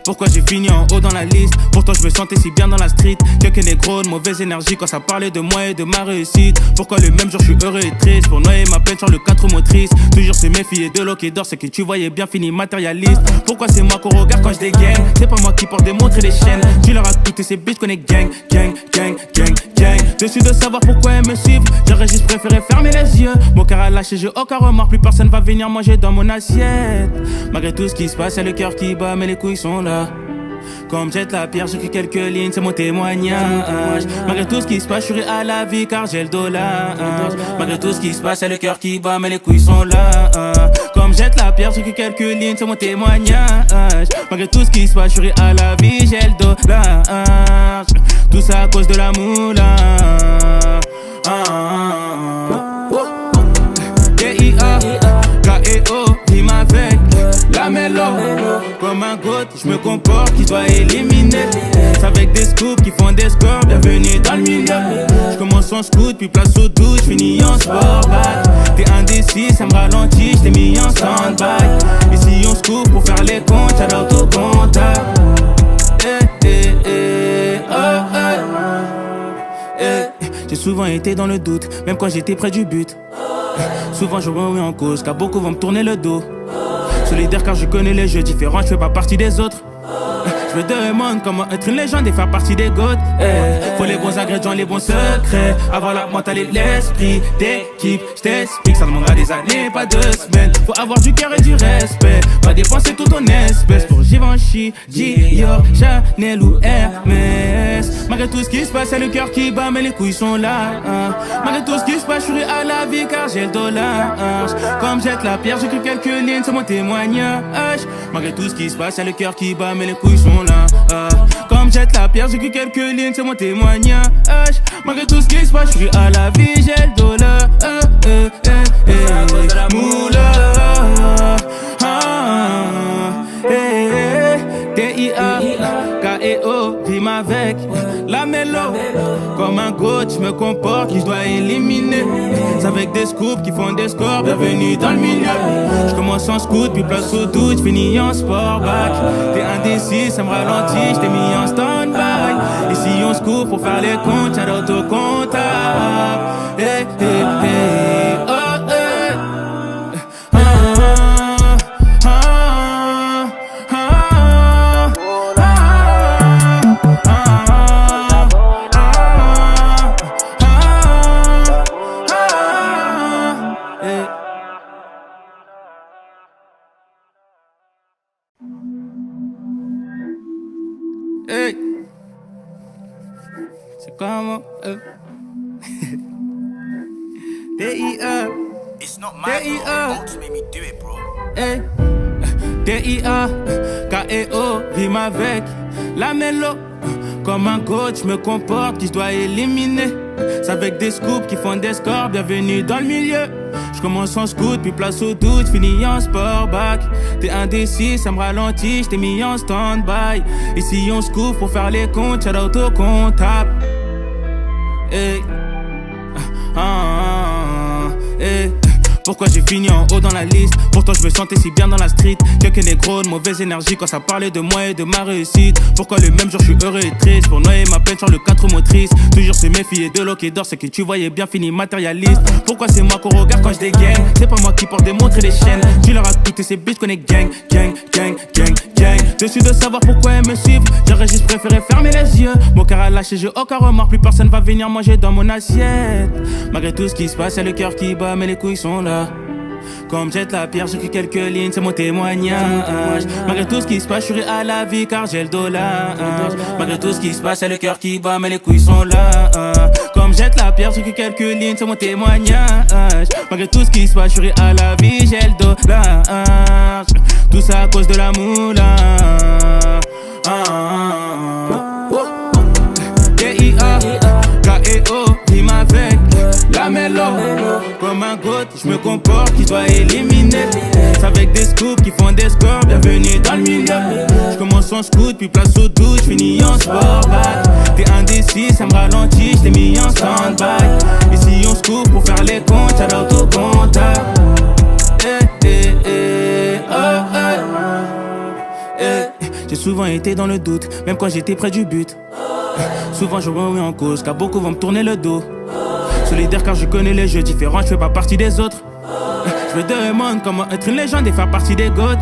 Pourquoi j'ai fini en haut dans la liste? Pourtant je me sentais si bien dans la street. Quelques négros de mauvaise énergie quand ça parlait de moi et de ma réussite. Pourquoi le même jour je suis heureux et triste? Pour noyer ma peine sur le 4 motrices. Toujours se méfier de l'eau qui dort, c'est que tu voyais bien fini matérialiste. Pourquoi c'est moi qu'on regarde quand je dégaine? C'est pas moi qui porte des montres et des chaînes. Tu leur as coûté ces bitches qu'on est gang, gang, gang, gang, gang. Dessus de savoir pourquoi elles me suivent, j'aurais juste préféré fermer les yeux. Mon cœur a lâché, j'ai aucun remords, plus personne va venir manger dans mon assiette. Malgré tout ce qui se passe, c'est le cœur qui bat, mais les couilles sont là. Comme jette la pierre, j'écris quelques lignes, c'est mon témoignage. Malgré tout ce qui se passe, je suis à la vie car j'ai le dollar. Malgré tout ce qui se passe, c'est le cœur qui bat, mais les couilles sont là. Comme jette la pierre, j'écris quelques lignes, c'est mon témoignage. Malgré tout ce qui se passe, je suis à la vie, j'ai le dollar. Tout ça à cause de la moula. D.I.A.K.E.O. rime avec la mélo. Comme un goat, je me comporte, qui doit éliminer. C'est avec des scoops qui font des scores, bienvenue dans le milieu. Je commence en scout, puis place au doute, je finis en sport back. T'es indécis, ça me ralentit, je t'ai mis en stand-by. Et si on se couvre pour faire les comptes, y'a d'autocomptable. J'ai souvent été dans le doute, même quand j'étais près du but. Souvent je remets en cause, car beaucoup vont me tourner le dos. Solidaire car je connais les jeux différents, je fais pas partie des autres. Je me demande comment être une légende et faire partie des goats. Faut les bons ingrédients, les bons secrets. Avoir la mentale et l'esprit d'équipe. Je t'explique, ça demandera des années, pas 2 semaines. Faut avoir du cœur et du respect. Pas dépenser tout ton espèce pour Givenchy, Dior, Chanel ou Hermès. Malgré tout ce qui se passe, c'est le cœur qui bat, mais les couilles sont là. Malgré tout ce qui se passe, je suis à la vie car j'ai le dollar. Comme jette la pierre, j'écris quelques lignes, c'est mon témoignage. Malgré tout ce qui se passe, c'est le cœur qui bat, mais les couilles sont là. Comme jette la pierre, j'écris quelques lignes, c'est mon témoignage. Malgré tout ce qui se passe, je suis à la vie, j'ai le dollar. Moula, D.I.A.K.E.O. rime avec la mélo. Comme un coach, je me comporte, qui je dois éliminer. C'est avec des scoops qui font des scores, bienvenue dans le milieu. Je commence en scout, puis place au doute, je finis en sport back. T'es indécis, ça me ralentit, je t'ai mis en stand-by. Et si on se court pour faire les comptes, y'a d'autocomptable. C'est comment D.I.E. It's not my fault. Don't make me do it, bro. Hey. D.I.A. K.E.O. Rime avec la mélo. Comme un coach, me comporte qui se doit éliminer. C'est avec des scoops qui font des scores. Bienvenue dans le milieu. Je commence en scout, puis place au doute, finis en sport back. T'es indécis, ça me ralentit, j't'ai mis en stand-by. Ici on se couvre pour faire les comptes, shout out au comptable. Hey. Hey. Pourquoi j'ai fini en haut dans la liste? Pourtant je me sentais si bien dans la street. Quelques négros de mauvaise énergie quand ça parlait de moi et de ma réussite. Pourquoi le même jour je suis heureux et triste? Pour noyer ma peine sur le 4 motrices. Toujours se méfier de l'eau qui dort, c'est que tu voyais bien fini matérialiste. Pourquoi c'est moi qu'on regarde quand je dégaine? C'est pas moi qui porte des montres et des chaînes. Tu leur as coûté ces bitches qu'on est gang, gang, gang, gang, gang. Dessus de savoir pourquoi elles me suivent. J'aurais juste préféré fermer les yeux. Mon cœur a lâché, j'ai aucun remords. Plus personne va venir manger dans mon assiette. Malgré tout ce qui se passe, y'a le cœur qui bat, mais les couilles sont là. Comme jette la pierre, j'écris quelques lignes, c'est mon témoignage. Malgré tout ce qui se passe, je suis à la vie car j'ai le dollar. Malgré tout ce qui se passe, c'est le cœur qui bat, mais les couilles sont là. Comme jette la pierre, j'écris quelques lignes, c'est mon témoignage. Malgré tout ce qui se passe, je suis à la vie, j'ai le dollar. Tout ça à cause de la moula. D.I.A. K.E.O. rime avec la mélo. Comme un goat, je me comporte qui doit éliminer. C'est avec des scoops qui font des scores. Bienvenue dans le milieu. Je commence en scout, puis place au doute, je finis en sport back. T'es indécis, ça me ralentit, je t'ai mis en stand-by. Ici on se coupe pour faire les comptes, shout out au comptable. J'ai souvent été dans le doute, même quand j'étais près du but. Souvent je remets en cause, car beaucoup vont me tourner le dos. Solidaire car je connais les jeux différents, je fais pas partie des autres. Je me demande comment être une légende et faire partie des goats.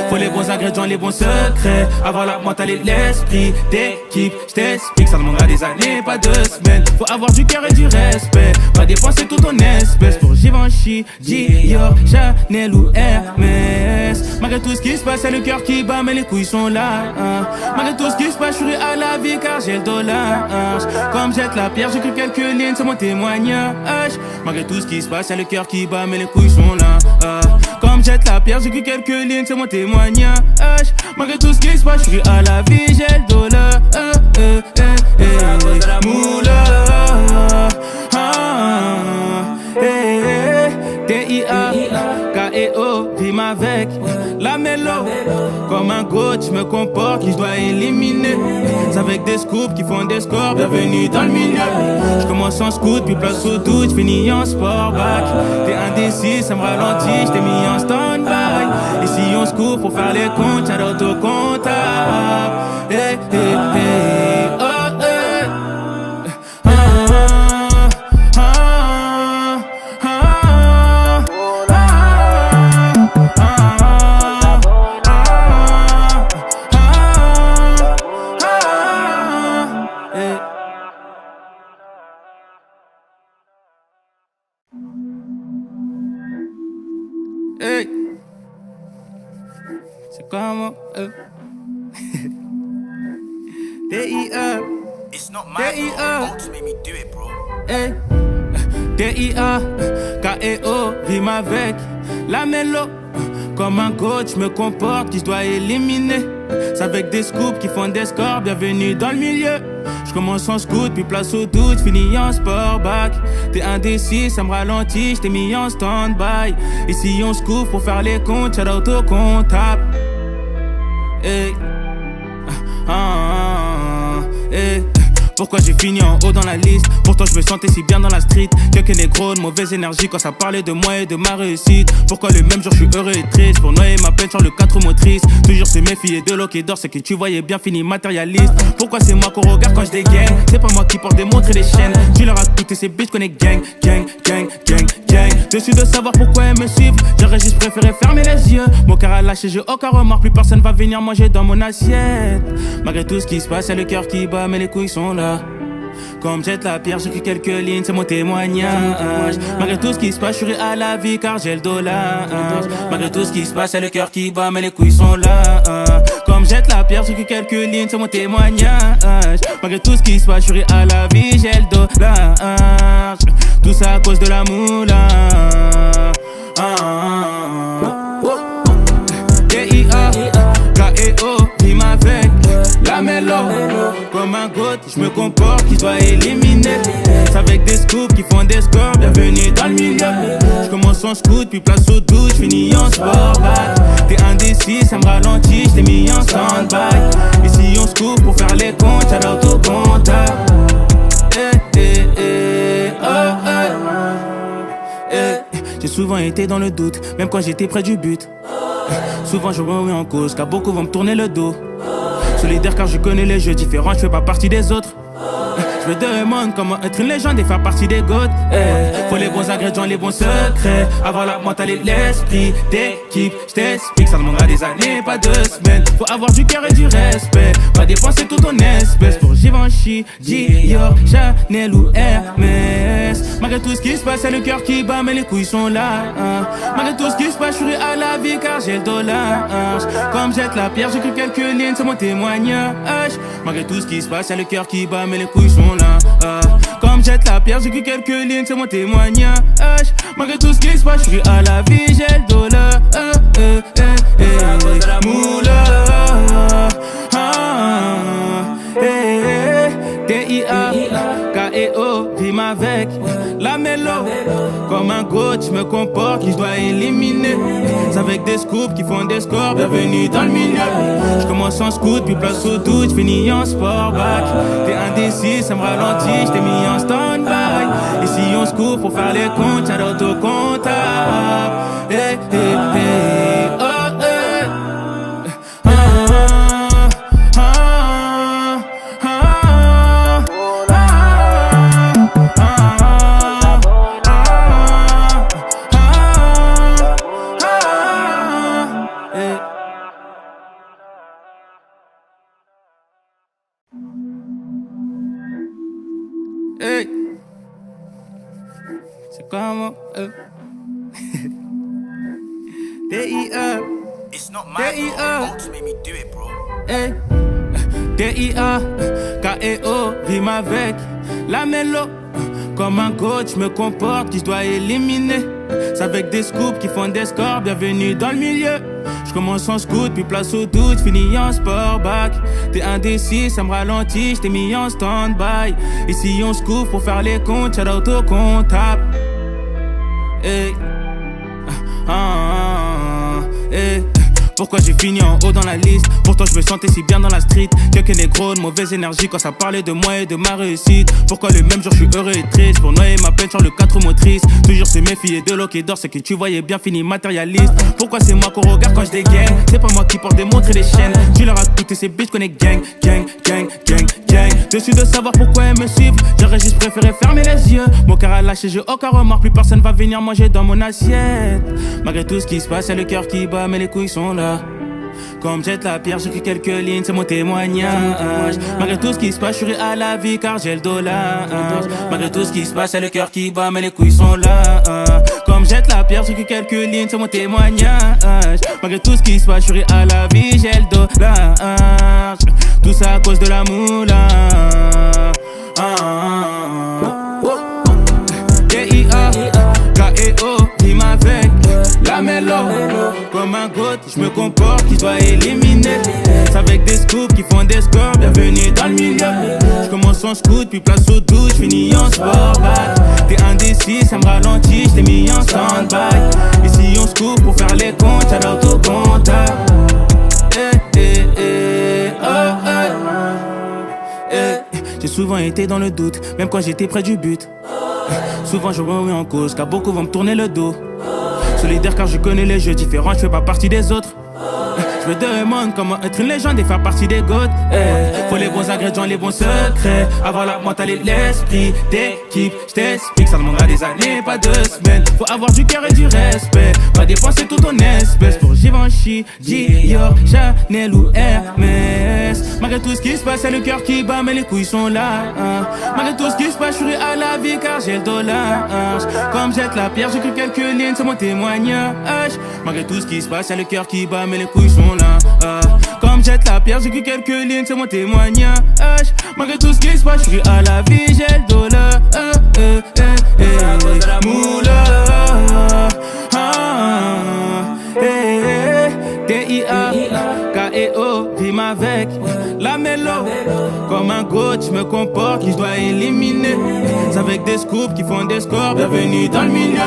Faut les bons ingrédients, les bons secrets. Avoir la mentale et l'esprit d'équipe. Je t'explique, ça demandera des années, pas 2 semaines. Faut avoir du cœur et du respect. Pas dépenser tout ton espèce pour Givenchy, Dior, Chanel ou Hermès. Malgré tout ce qui se passe, c'est le cœur qui bat, mais les couilles sont là. Malgré tout ce qui se passe, je suis à la vie car j'ai le dollar. Comme jette la pierre, j'écris quelques lignes, c'est mon témoignage. Malgré tout ce qui se passe, c'est le cœur qui bat, mais les couilles sont là. Comme jette la pierre, j'écris quelques lignes, c'est mon témoignage. Malgré tout ce qui se passe, je suis à la vie, j'ai le dollar. Moula. D.I.A. K.E.O. rime avec la mélo. Comme un coach, je me comporte qui je dois éliminer. C'est avec des scoops qui font des scores. Bienvenue dans le milieu. Je commence en scout, puis place au doute, je finis en sport back. T'es indécis, ça me ralentit, je t'ai mis en stand-by. Ici on se coupe pour faire les comptes, shout out au comptable. Hey. C'est comment D.I.A. It's not my fault. Don't make me do it, bro. Hey. D.I.A. K.E.O. rime avec la mélo. Comme un coach, je me comporte qui se doit éliminer. C'est avec des scoops qui font des scores. Bienvenue dans le milieu. Je commence en scout, puis place au doute, finis en sport back. T'es indécis, ça me ralentit, je t'ai mis en stand-by. Ici on se couvre pour faire les comptes, shout out au comptable. Hey. Hey. Pourquoi j'ai fini en haut dans la liste? Pourtant je me sentais si bien dans la street. Quelques négros de mauvaise énergie quand ça parlait de moi et de ma réussite. Pourquoi le même jour je suis heureux et triste? Pour noyer ma peine sur le 4 motrices. Toujours se méfier de l'eau qui dort, c'est que tu voyais bien fini matérialiste. Pourquoi c'est moi qu'on regarde quand je dégaine? C'est pas moi qui porte des montres et des chaînes. Tu leur as coûté ces bitches qu'on est gang, gang, gang, gang, gang. Dessus de savoir pourquoi elles me suivent. J'aurais juste préféré fermer les yeux. Mon cœur a lâché, j'ai aucun remords. Plus personne va venir manger dans mon assiette. Malgré tout ce qui se passe, c'est le cœur qui bat, mais les couilles sont là. Comme jette la pierre, j'écris quelques lignes, c'est mon témoignage. Malgré tout ce qui se passe, je suis à la vie car j'ai le dollar. Malgré tout ce qui se passe, c'est le cœur qui bat, mais les couilles sont là. Comme jette la pierre, j'écris quelques lignes, c'est mon témoignage. Malgré tout ce qui se passe, je suis à la vie, j'ai le dollar. Tout ça à cause de la moula. D.I.A. K.E.O. rime avec la mélo. Comme un goat, je me comporte qui doit éliminer. C'est avec des scoops qui font des scores, bienvenue dans le milieu. Je commence en scoot, puis place au doute, je finis en sport back. T'es indécis, ça me ralentit, je t'ai mis en stand-by. Ici on se coupe pour faire les comptes, shout out au comptable. J'ai souvent été dans le doute, même quand j'étais près du but. Souvent je remets en cause, car beaucoup vont me tourner le dos. Solidaire car je connais les jeux différents, je fais pas partie des autres. Je me demande comment être une légende et faire partie des goats. Faut les bons ingrédients, les bons secrets. Avoir la mentale et l'esprit d'équipe. Je t'explique, ça demandera des années, pas 2 semaines. Faut avoir du cœur et du respect. Pas dépenser tout ton espèce pour Givenchy, Dior, Chanel ou Hermès. Malgré tout ce qui se passe, c'est le cœur qui bat, mais les couilles sont là. Malgré tout ce qui se passe, je suis à la vie car j'ai le dollar. Comme jette la pierre, j'écris quelques lignes, c'est mon témoignage. Malgré tout ce qui se passe, c'est le cœur qui bat, mais les couilles sont là. Comme jette la pierre, j'écris quelques lignes, c'est mon témoignage. Malgré tout ce qui se passe, je suis à la vie, j'ai le dollar. Moula. D.I.A. K.E.O. rime avec la mélo. Comme un goat, je me comporte qui je dois éliminer. C'est avec des scoops qui font des scores, bienvenue dans le milieu. Je commence en scoot, puis place au doute, je finis en sport back. T'es indécis, ça me ralentit, je t'ai mis en stand-by. Ici on se coupe pour faire les comptes, shout out au comptable. Hey. C'est comment D.I.A. It's not my fault. Don't make me do it, bro. Hey. D.I.A. K.E.O. rime avec la mélo. Comme un coach, je me comporte qui je dois éliminer. C'est avec des scoops qui font des scores, bienvenue dans le milieu. Je commence en scoot, puis place au doute, finis en sport back. T'es indécis, ça me ralentit, je t'ai mis en stand-by. Ici on se couvre pour faire les comptes, shout out au comptable. Hey. Hey. Pourquoi j'ai fini en haut dans la liste? Pourtant je me sentais si bien dans la street. Quelques négros de mauvaise énergie quand ça parlait de moi et de ma réussite. Pourquoi le même jour je suis heureux et triste? Pour noyer ma peine sur le 4 motrices. Toujours se méfier de l'eau qui dort, c'est que tu voyais bien fini matérialiste. Pourquoi c'est moi qu'on regarde quand je dégaine? C'est pas moi qui porte des montres et des chaînes. Tu leur as coûté ces bitches qu'on est gang, gang, gang, gang, gang. Dessus de savoir pourquoi elles me suivent, j'aurais juste préféré fermer les yeux. Mon cœur a lâché, j'ai aucun remords, plus personne va venir manger dans mon assiette. Malgré tout ce qui se passe, c'est le cœur qui bat, mais les couilles sont là. Comme jette la pierre, j'écris quelques lignes, c'est mon témoignage. Malgré tout ce qui se passe, je suis à la vie car j'ai le dollar. Malgré tout ce qui se passe, c'est le cœur qui bat, mais les couilles sont là. Comme jette la pierre, j'écris quelques lignes, c'est mon témoignage. Malgré tout ce qui se passe, je suis à la vie, j'ai le dollar. Tout ça à cause de la moula. D.I.A. K.E.O. rime avec la mélo. Comme un goat, je me comporte qui doit éliminer. C'est avec des scoops qui font des scores, bienvenue dans le milieu. Je commence en scoot, puis place au doute, je finis en sport back. T'es indécis, ça me ralentit, je t'ai mis en stand-by. Ici on se coupe pour faire les comptes, shout out au comptable. J'ai souvent été dans le doute, même quand j'étais près du but. Souvent je remets en cause, car beaucoup vont me tourner le dos. Solidaire car je connais les jeux différents, je fais pas partie des autres. Je me demande comment être une légende et faire partie des goats. Faut les bons ingrédients, les bons secrets. Avoir la mentale et l'esprit d'équipe. Je t'explique, ça demandera des années, pas 2 semaines. Faut avoir du cœur et du respect. Pas dépenser tout ton espèce pour Givenchy, Dior, Chanel ou Hermès. Malgré tout ce qui se passe, c'est le cœur qui bat, mais les couilles sont là. Malgré tout ce qui se passe, je suis à la vie car j'ai le dollar. Comme jette la pierre, j'écris quelques lignes, c'est mon témoignage. Malgré tout ce qui se passe, c'est le cœur qui bat, mais les couilles sont là. Comme jette la pierre, j'écris quelques lignes, c'est mon témoignage. Malgré tout ce qui se passe, je suis à la vie, j'ai le dollar. Moula, T-I-A-K-E-O, rime avec la mélo. Comme un coach, je me comporte, qui je dois éliminer. C'est avec des scoops qui font des scores, bienvenue dans le milieu.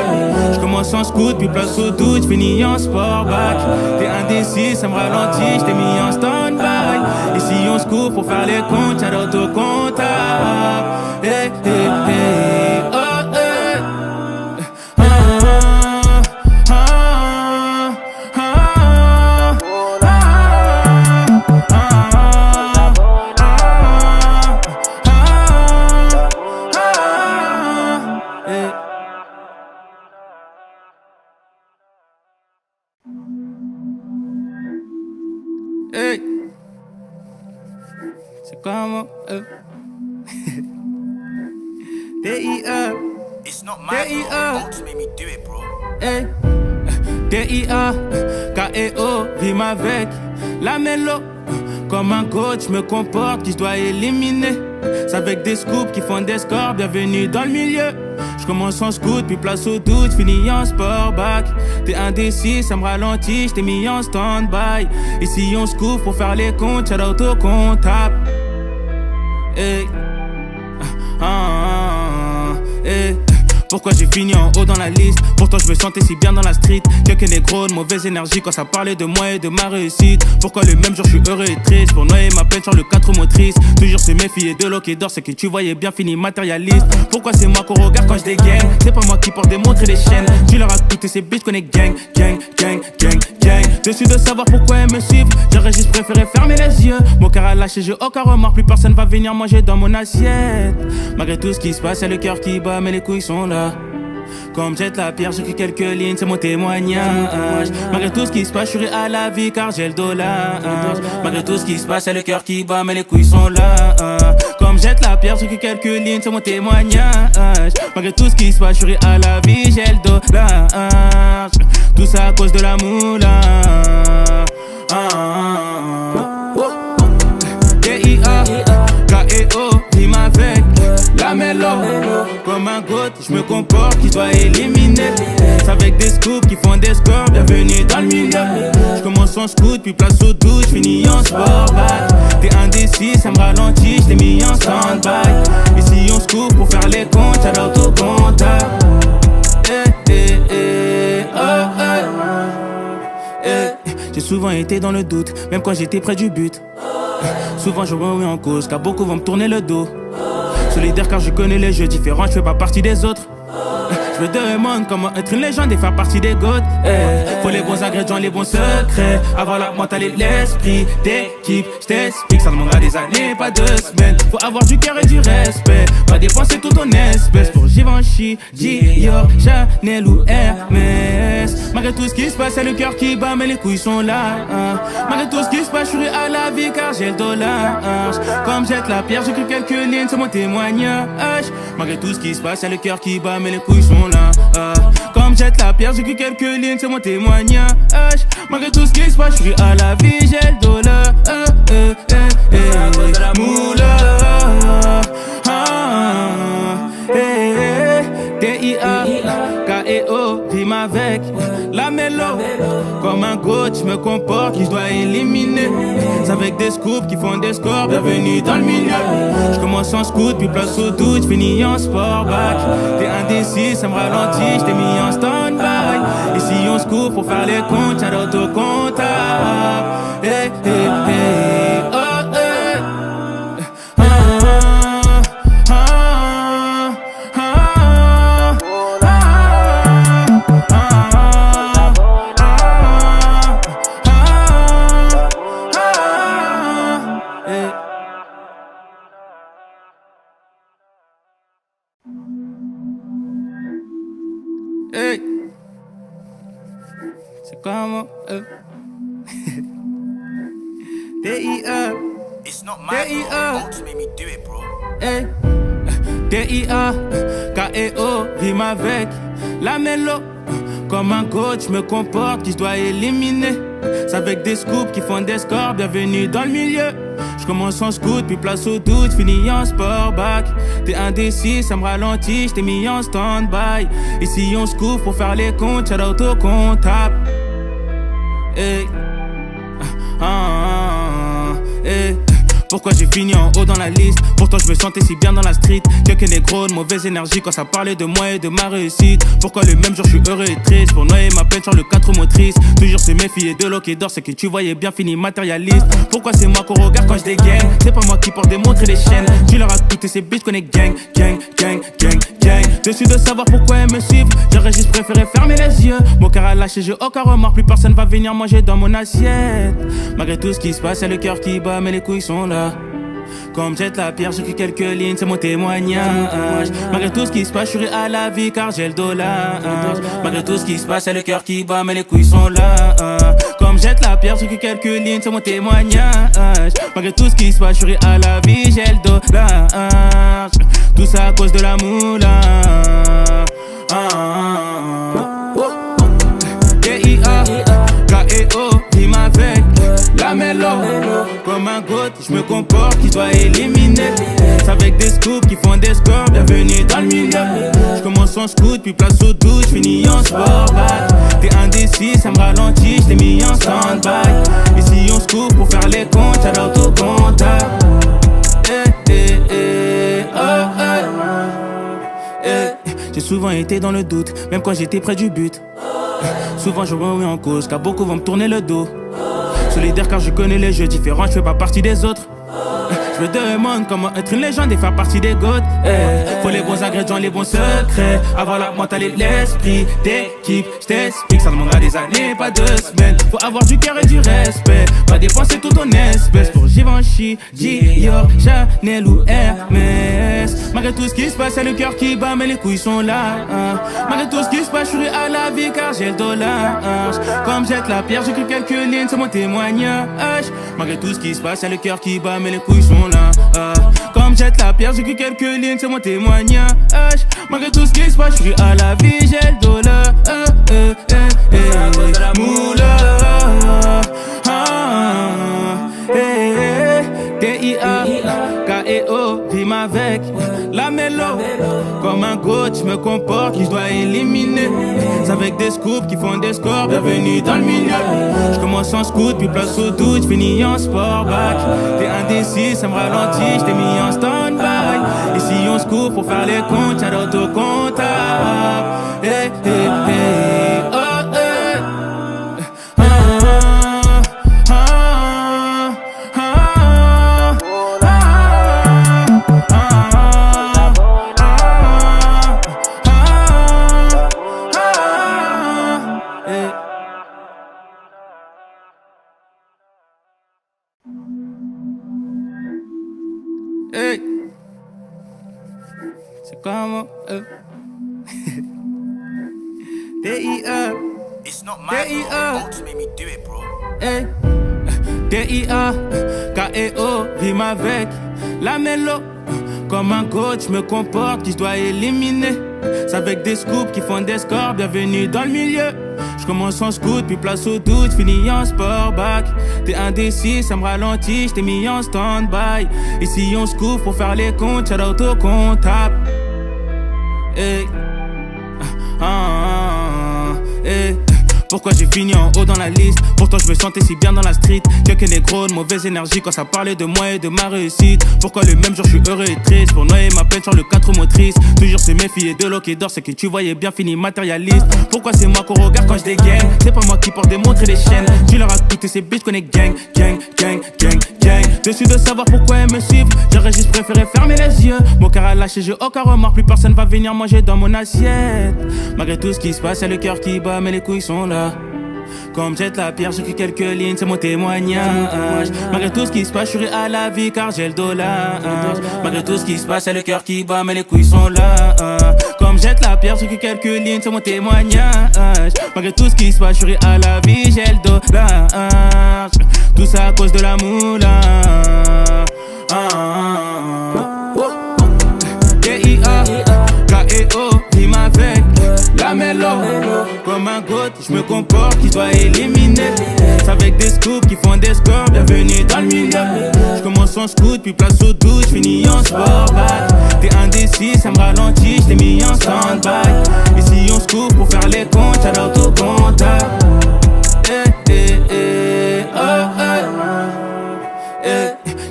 Je commence en scout, puis place au doute, je finis en sport back. T'es indécis, ça me ralentit, je t'ai mis en stand-by. Et si on se coupe pour faire les comptes, y'a l'autocomptable. Hey. C'est comment D.I.A. It's not my fault. Don't make me do it, bro. Hey. D.I.A.K.E.O. rime avec la mélo. Comme un coach, je me comporte, qui je dois éliminer. C'est avec des scoops qui font des scores, bienvenue dans le milieu. Je commence en scout, puis place au doute, finis en sport back. T'es indécis, ça me ralentit, je t'ai mis en stand-by. Et si on se couvre pour faire les comptes, y'a l'autocomptable. Hey. Hey. Pourquoi j'ai fini en haut dans la liste? Pourtant je me sentais si bien dans la street. Quelques négros de mauvaise énergie quand ça parlait de moi et de ma réussite. Pourquoi le même jour je suis heureux et triste? Pour noyer ma peine sur le 4 motrices. Toujours se méfier de l'eau qui dort, c'est que tu voyais bien fini matérialiste. Pourquoi c'est moi qu'on regarde quand je dégaine? C'est pas moi qui porte des montres et des chaînes. Tu leur as coûté ces bitches qu'on est gang, gang, gang, gang, gang. Dessus de savoir pourquoi elles me suivent, j'aurais juste préféré fermer les yeux. Mon cœur a lâché, j'ai aucun remords, plus personne va venir manger dans mon assiette. Malgré tout ce qui se passe, c'est le cœur qui bat, mais les couilles sont là. Comme jette la pierre, j'écris quelques lignes, c'est mon témoignage. Malgré tout ce qui se passe, je suis à la vie car j'ai le dollar. Malgré tout ce qui se passe, c'est le cœur qui bat, mais les couilles sont là. Comme jette la pierre, j'écris quelques lignes, c'est mon témoignage. Malgré tout ce qui se passe, je suis à la vie, j'ai le dollar. Tout ça à cause de la moula. D.I.A.K.E.O. rime avec la mélo. Comme un goat, je me comporte, qui doit éliminer. C'est avec des scoops qui font des scores, bienvenue dans le milieu. Je commence en scout, puis place au doute, je finis en sport back. T'es indécis, ça me ralentit, je t'ai mis en stand-by. Et si on se coupe pour faire les comptes, y'a l'autocomptable. J'ai souvent été dans le doute, même quand j'étais près du but. Souvent je remets en cause, car beaucoup vont me tourner le dos. Solidaire car je connais les jeux différents, je fais pas partie des autres. Je me demande comment être une légende et faire partie des goats. Faut les bons ingrédients, les bons secrets. Avoir la mentale et l'esprit d'équipe. Je t'explique, ça demandera des années, pas 2 semaines. Faut avoir du cœur et du respect. Pas dépenser tout ton espèce pour Givenchy, Dior, Chanel ou Hermès. Malgré tout ce qui se passe, c'est le cœur qui bat, mais les couilles sont là. Malgré tout ce qui se passe, je suis à la vie car j'ai le dollar. Comme jette la pierre, j'écris quelques lignes, c'est mon témoignage. Malgré tout ce qui se passe, c'est le cœur qui bat, mais les couilles sont là. Comme jette la pierre, j'écris quelques lignes, c'est mon témoignage. Malgré tout ce qui se passe, je suis à la vie, j'ai le dollar. Moula, D.I.A.K.E.O. rime avec la mélo. Comme un coach, je me comporte, qui je dois éliminer. C'est avec des scoops qui font des scores, bienvenue dans le milieu. Je commence en scout, puis place au doute, je finis en sport back. T'es indécis, ça me ralentit, je t'ai mis en stand-by. Et si on se coupe pour faire les comptes, y'a l'autocomptable. Hey. C'est comment D.I.A. It's not my fault. Don't make me do it, bro. Hey. D.I.A. K.E.O. Rime avec la mélo. Comme un coach, me comporte qui se doit éliminer. C'est avec des scoops qui font des scores. Bienvenue dans le milieu. Je commence en scout, puis place au doute, finis en sport back. T'es indécis, ça me ralentit, j't'ai mis en stand-by. Ici on se couvre pour faire les comptes, shout out au comptable. Hey. Hey. Pourquoi j'ai fini en haut dans la liste? Pourtant je me sentais si bien dans la street. Quelques négros de mauvaise énergie quand ça parlait de moi et de ma réussite. Pourquoi le même jour je suis heureux et triste? Pour noyer ma peine sur le 4 motrices. Toujours se méfier de l'eau qui dort, c'est que tu voyais bien fini matérialiste. Pourquoi c'est moi qu'on regarde quand je dégaine? C'est pas moi qui porte des montres et des chaînes. Tu leur as coûté ces bitches qu'on est gang, gang, gang, gang, gang. Dessus de savoir pourquoi elles me suivent. J'aurais juste préféré fermer les yeux. Mon cœur a lâché, j'ai aucun remords. Plus personne va venir manger dans mon assiette. Malgré tout ce qui se passe, c'est le cœur qui bat, mais les couilles sont là. Comme jette la pierre, j'écris quelques lignes, c'est mon témoignage. Malgré tout ce qui se passe, je suis à la vie car j'ai le dollar. Malgré tout ce qui se passe, c'est le cœur qui bat, mais les couilles sont là. Comme jette la pierre, j'écris quelques lignes, c'est mon témoignage. Malgré tout ce qui se passe, je suis à la vie, j'ai le dollar. Tout ça à cause de la moula. D.I.A. K.E.O. Rime avec la mélo. Comme un goat, je me comporte qui doit éliminer. C'est avec des scoops qui font des scores. Bienvenue dans le milieu. Je commence en scout, puis place au doute, je finis en sport back. T'es indécis, ça me ralentit, je t'ai mis en stand-by. Ici on se couvre pour faire les comptes, shout out au comptable. J'ai souvent été dans le doute, même quand j'étais près du but. Souvent je remets en cause, car beaucoup vont me tourner le dos. Solidaire car je connais les jeux différents, je fais pas partie des autres. Je me demande comment être une légende et faire partie des goats. Faut les bons ingrédients, les bons secrets. Avoir la mentale et l'esprit d'équipe. Je t'explique, ça demandera des années, pas 2 semaines. Faut avoir du cœur et du respect. Pas dépenser tout ton espèce pour Givenchy, Dior, Chanel ou Hermès. Malgré tout ce qui se passe, c'est le cœur qui bat, mais les couilles sont là. Malgré tout ce qui se passe, je suis à la vie car j'ai le dollar. Comme jette la pierre, j'écris quelques lignes, c'est mon témoignage. Malgré tout ce qui se passe, c'est le cœur qui bat, mais les couilles sont là. Comme jette la pierre, j'écris quelques lignes, c'est mon témoignage. Malgré tout ce qui se passe, je suis à la vie, j'ai le dollar. Moula. D.I.A. K.E.O. Rime avec la mélo. Comme un coach, je me comporte qui je dois éliminer. C'est avec des scoops qui font des scores. Bienvenue dans le milieu. Je commence en scout, puis place au doute, je finis en sport back. T'es indécis, ça me ralentit, je t'ai mis en stand-by. Ici on se couvre pour faire les comptes, shout out au comptable. Hey. C'est comment D.I.A. It's not my fault. Don't make me do it, bro. Hey. D.I.A. K.E.O. Rime avec la mélo. Comme un coach, je me comporte qui se doit éliminer. C'est avec des scoops qui font des scores. Bienvenue dans le milieu. Je commence en scout, puis place au doute, finis en sport back. T'es indécis, ça me ralentit, je t'ai mis en stand-by. Ici on se couvre pour faire les comptes, shout out au comptable. Hey. Hey. Pourquoi j'ai fini en haut dans la liste? Pourtant je me sentais si bien dans la street. Quelques négros de mauvaise énergie quand ça parlait de moi et de ma réussite. Pourquoi le même jour je suis heureux et triste? Pour noyer ma peine sur le 4 motrices. Toujours se méfier de l'eau qui dort, c'est que tu voyais bien fini matérialiste. Pourquoi c'est moi qu'on regarde quand je dégaine? C'est pas moi qui porte des montres et des chaînes. Tu leur as coûté ces bitches qu'on est gang, gang, gang, gang, gang. Dessus de savoir pourquoi elles me suivent. J'aurais juste préféré fermer les yeux. Mon cœur a lâché, j'ai aucun remords. Plus personne va venir manger dans mon assiette. Malgré tout ce qui se passe, c'est le cœur qui bat, mais les couilles sont là. Comme jette la pierre, j'écris quelques lignes, c'est mon témoignage. Malgré tout ce qui se passe, je suis à la vie car j'ai le dollar. Malgré tout ce qui se passe, c'est le cœur qui bat, mais les couilles sont là. Comme jette la pierre, j'écris quelques lignes, c'est mon témoignage. Malgré tout ce qui se passe, je suis à la vie, j'ai le dollar. Tout ça à cause de la moula. D.I.A. K.E.O. rime avec la mélo. Comme un goat, je me comporte, qui doit éliminer. C'est avec des scoops qui font des scores, bienvenue dans le milieu. Je commence en scoot, puis place au doute, je finis en sportback. T'es indécis, ça me ralentit, je t'ai mis en stand-by. Ici on se coupe pour faire les comptes, shout-out au comptable.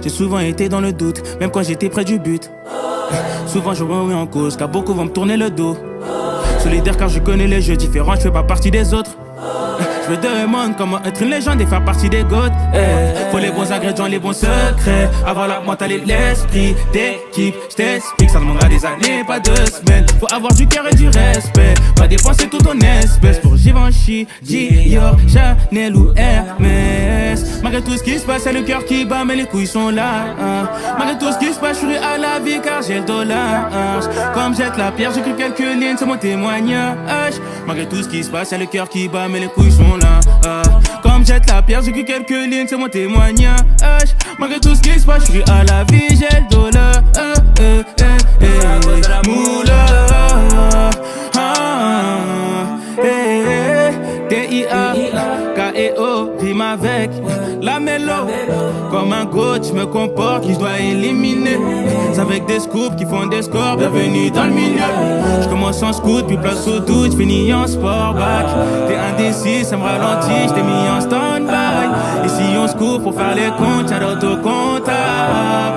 J'ai souvent été dans le doute, même quand j'étais près du but. Souvent je remets en cause, car beaucoup vont me tourner le dos. Solidaire car je connais les jeux différents, je fais pas partie des autres. Je me demande comment être une légende et faire partie des goats. Faut les bons ingrédients, les bons secrets. Avoir la mentale et l'esprit d'équipe. Je t'explique, ça demandera des années, pas 2 semaines. Faut avoir du cœur et du respect. Pas dépenser tout ton espèce pour Givenchy, Dior, Chanel ou Hermès. Malgré tout ce qui se passe, c'est le cœur qui bat, mais les couilles sont là. Malgré tout ce qui se passe, je suis à la vie car j'ai le dollar. Comme jette la pierre, j'écris quelques lignes, c'est mon témoignage. Malgré tout ce qui se passe, c'est le cœur qui bat, mais les couilles sont là. Comme jette la pierre, j'écris quelques lignes, c'est mon témoignage. Malgré tout ce qui se passe, je suis à la vie, j'ai le dollar. Moula. D.I.A. K.E.O. rime avec la mélo. Comme un coach, je me comporte, qui je dois éliminer. C'est avec des scoops qui font des scores, bienvenue dans le milieu. Je commence en scoot, puis place au doute, je finis en sportback. T'es indécis, ça me ralentit, je t'ai mis en stand-by. Ici on se coupe pour faire les comptes, shout-out au comptable.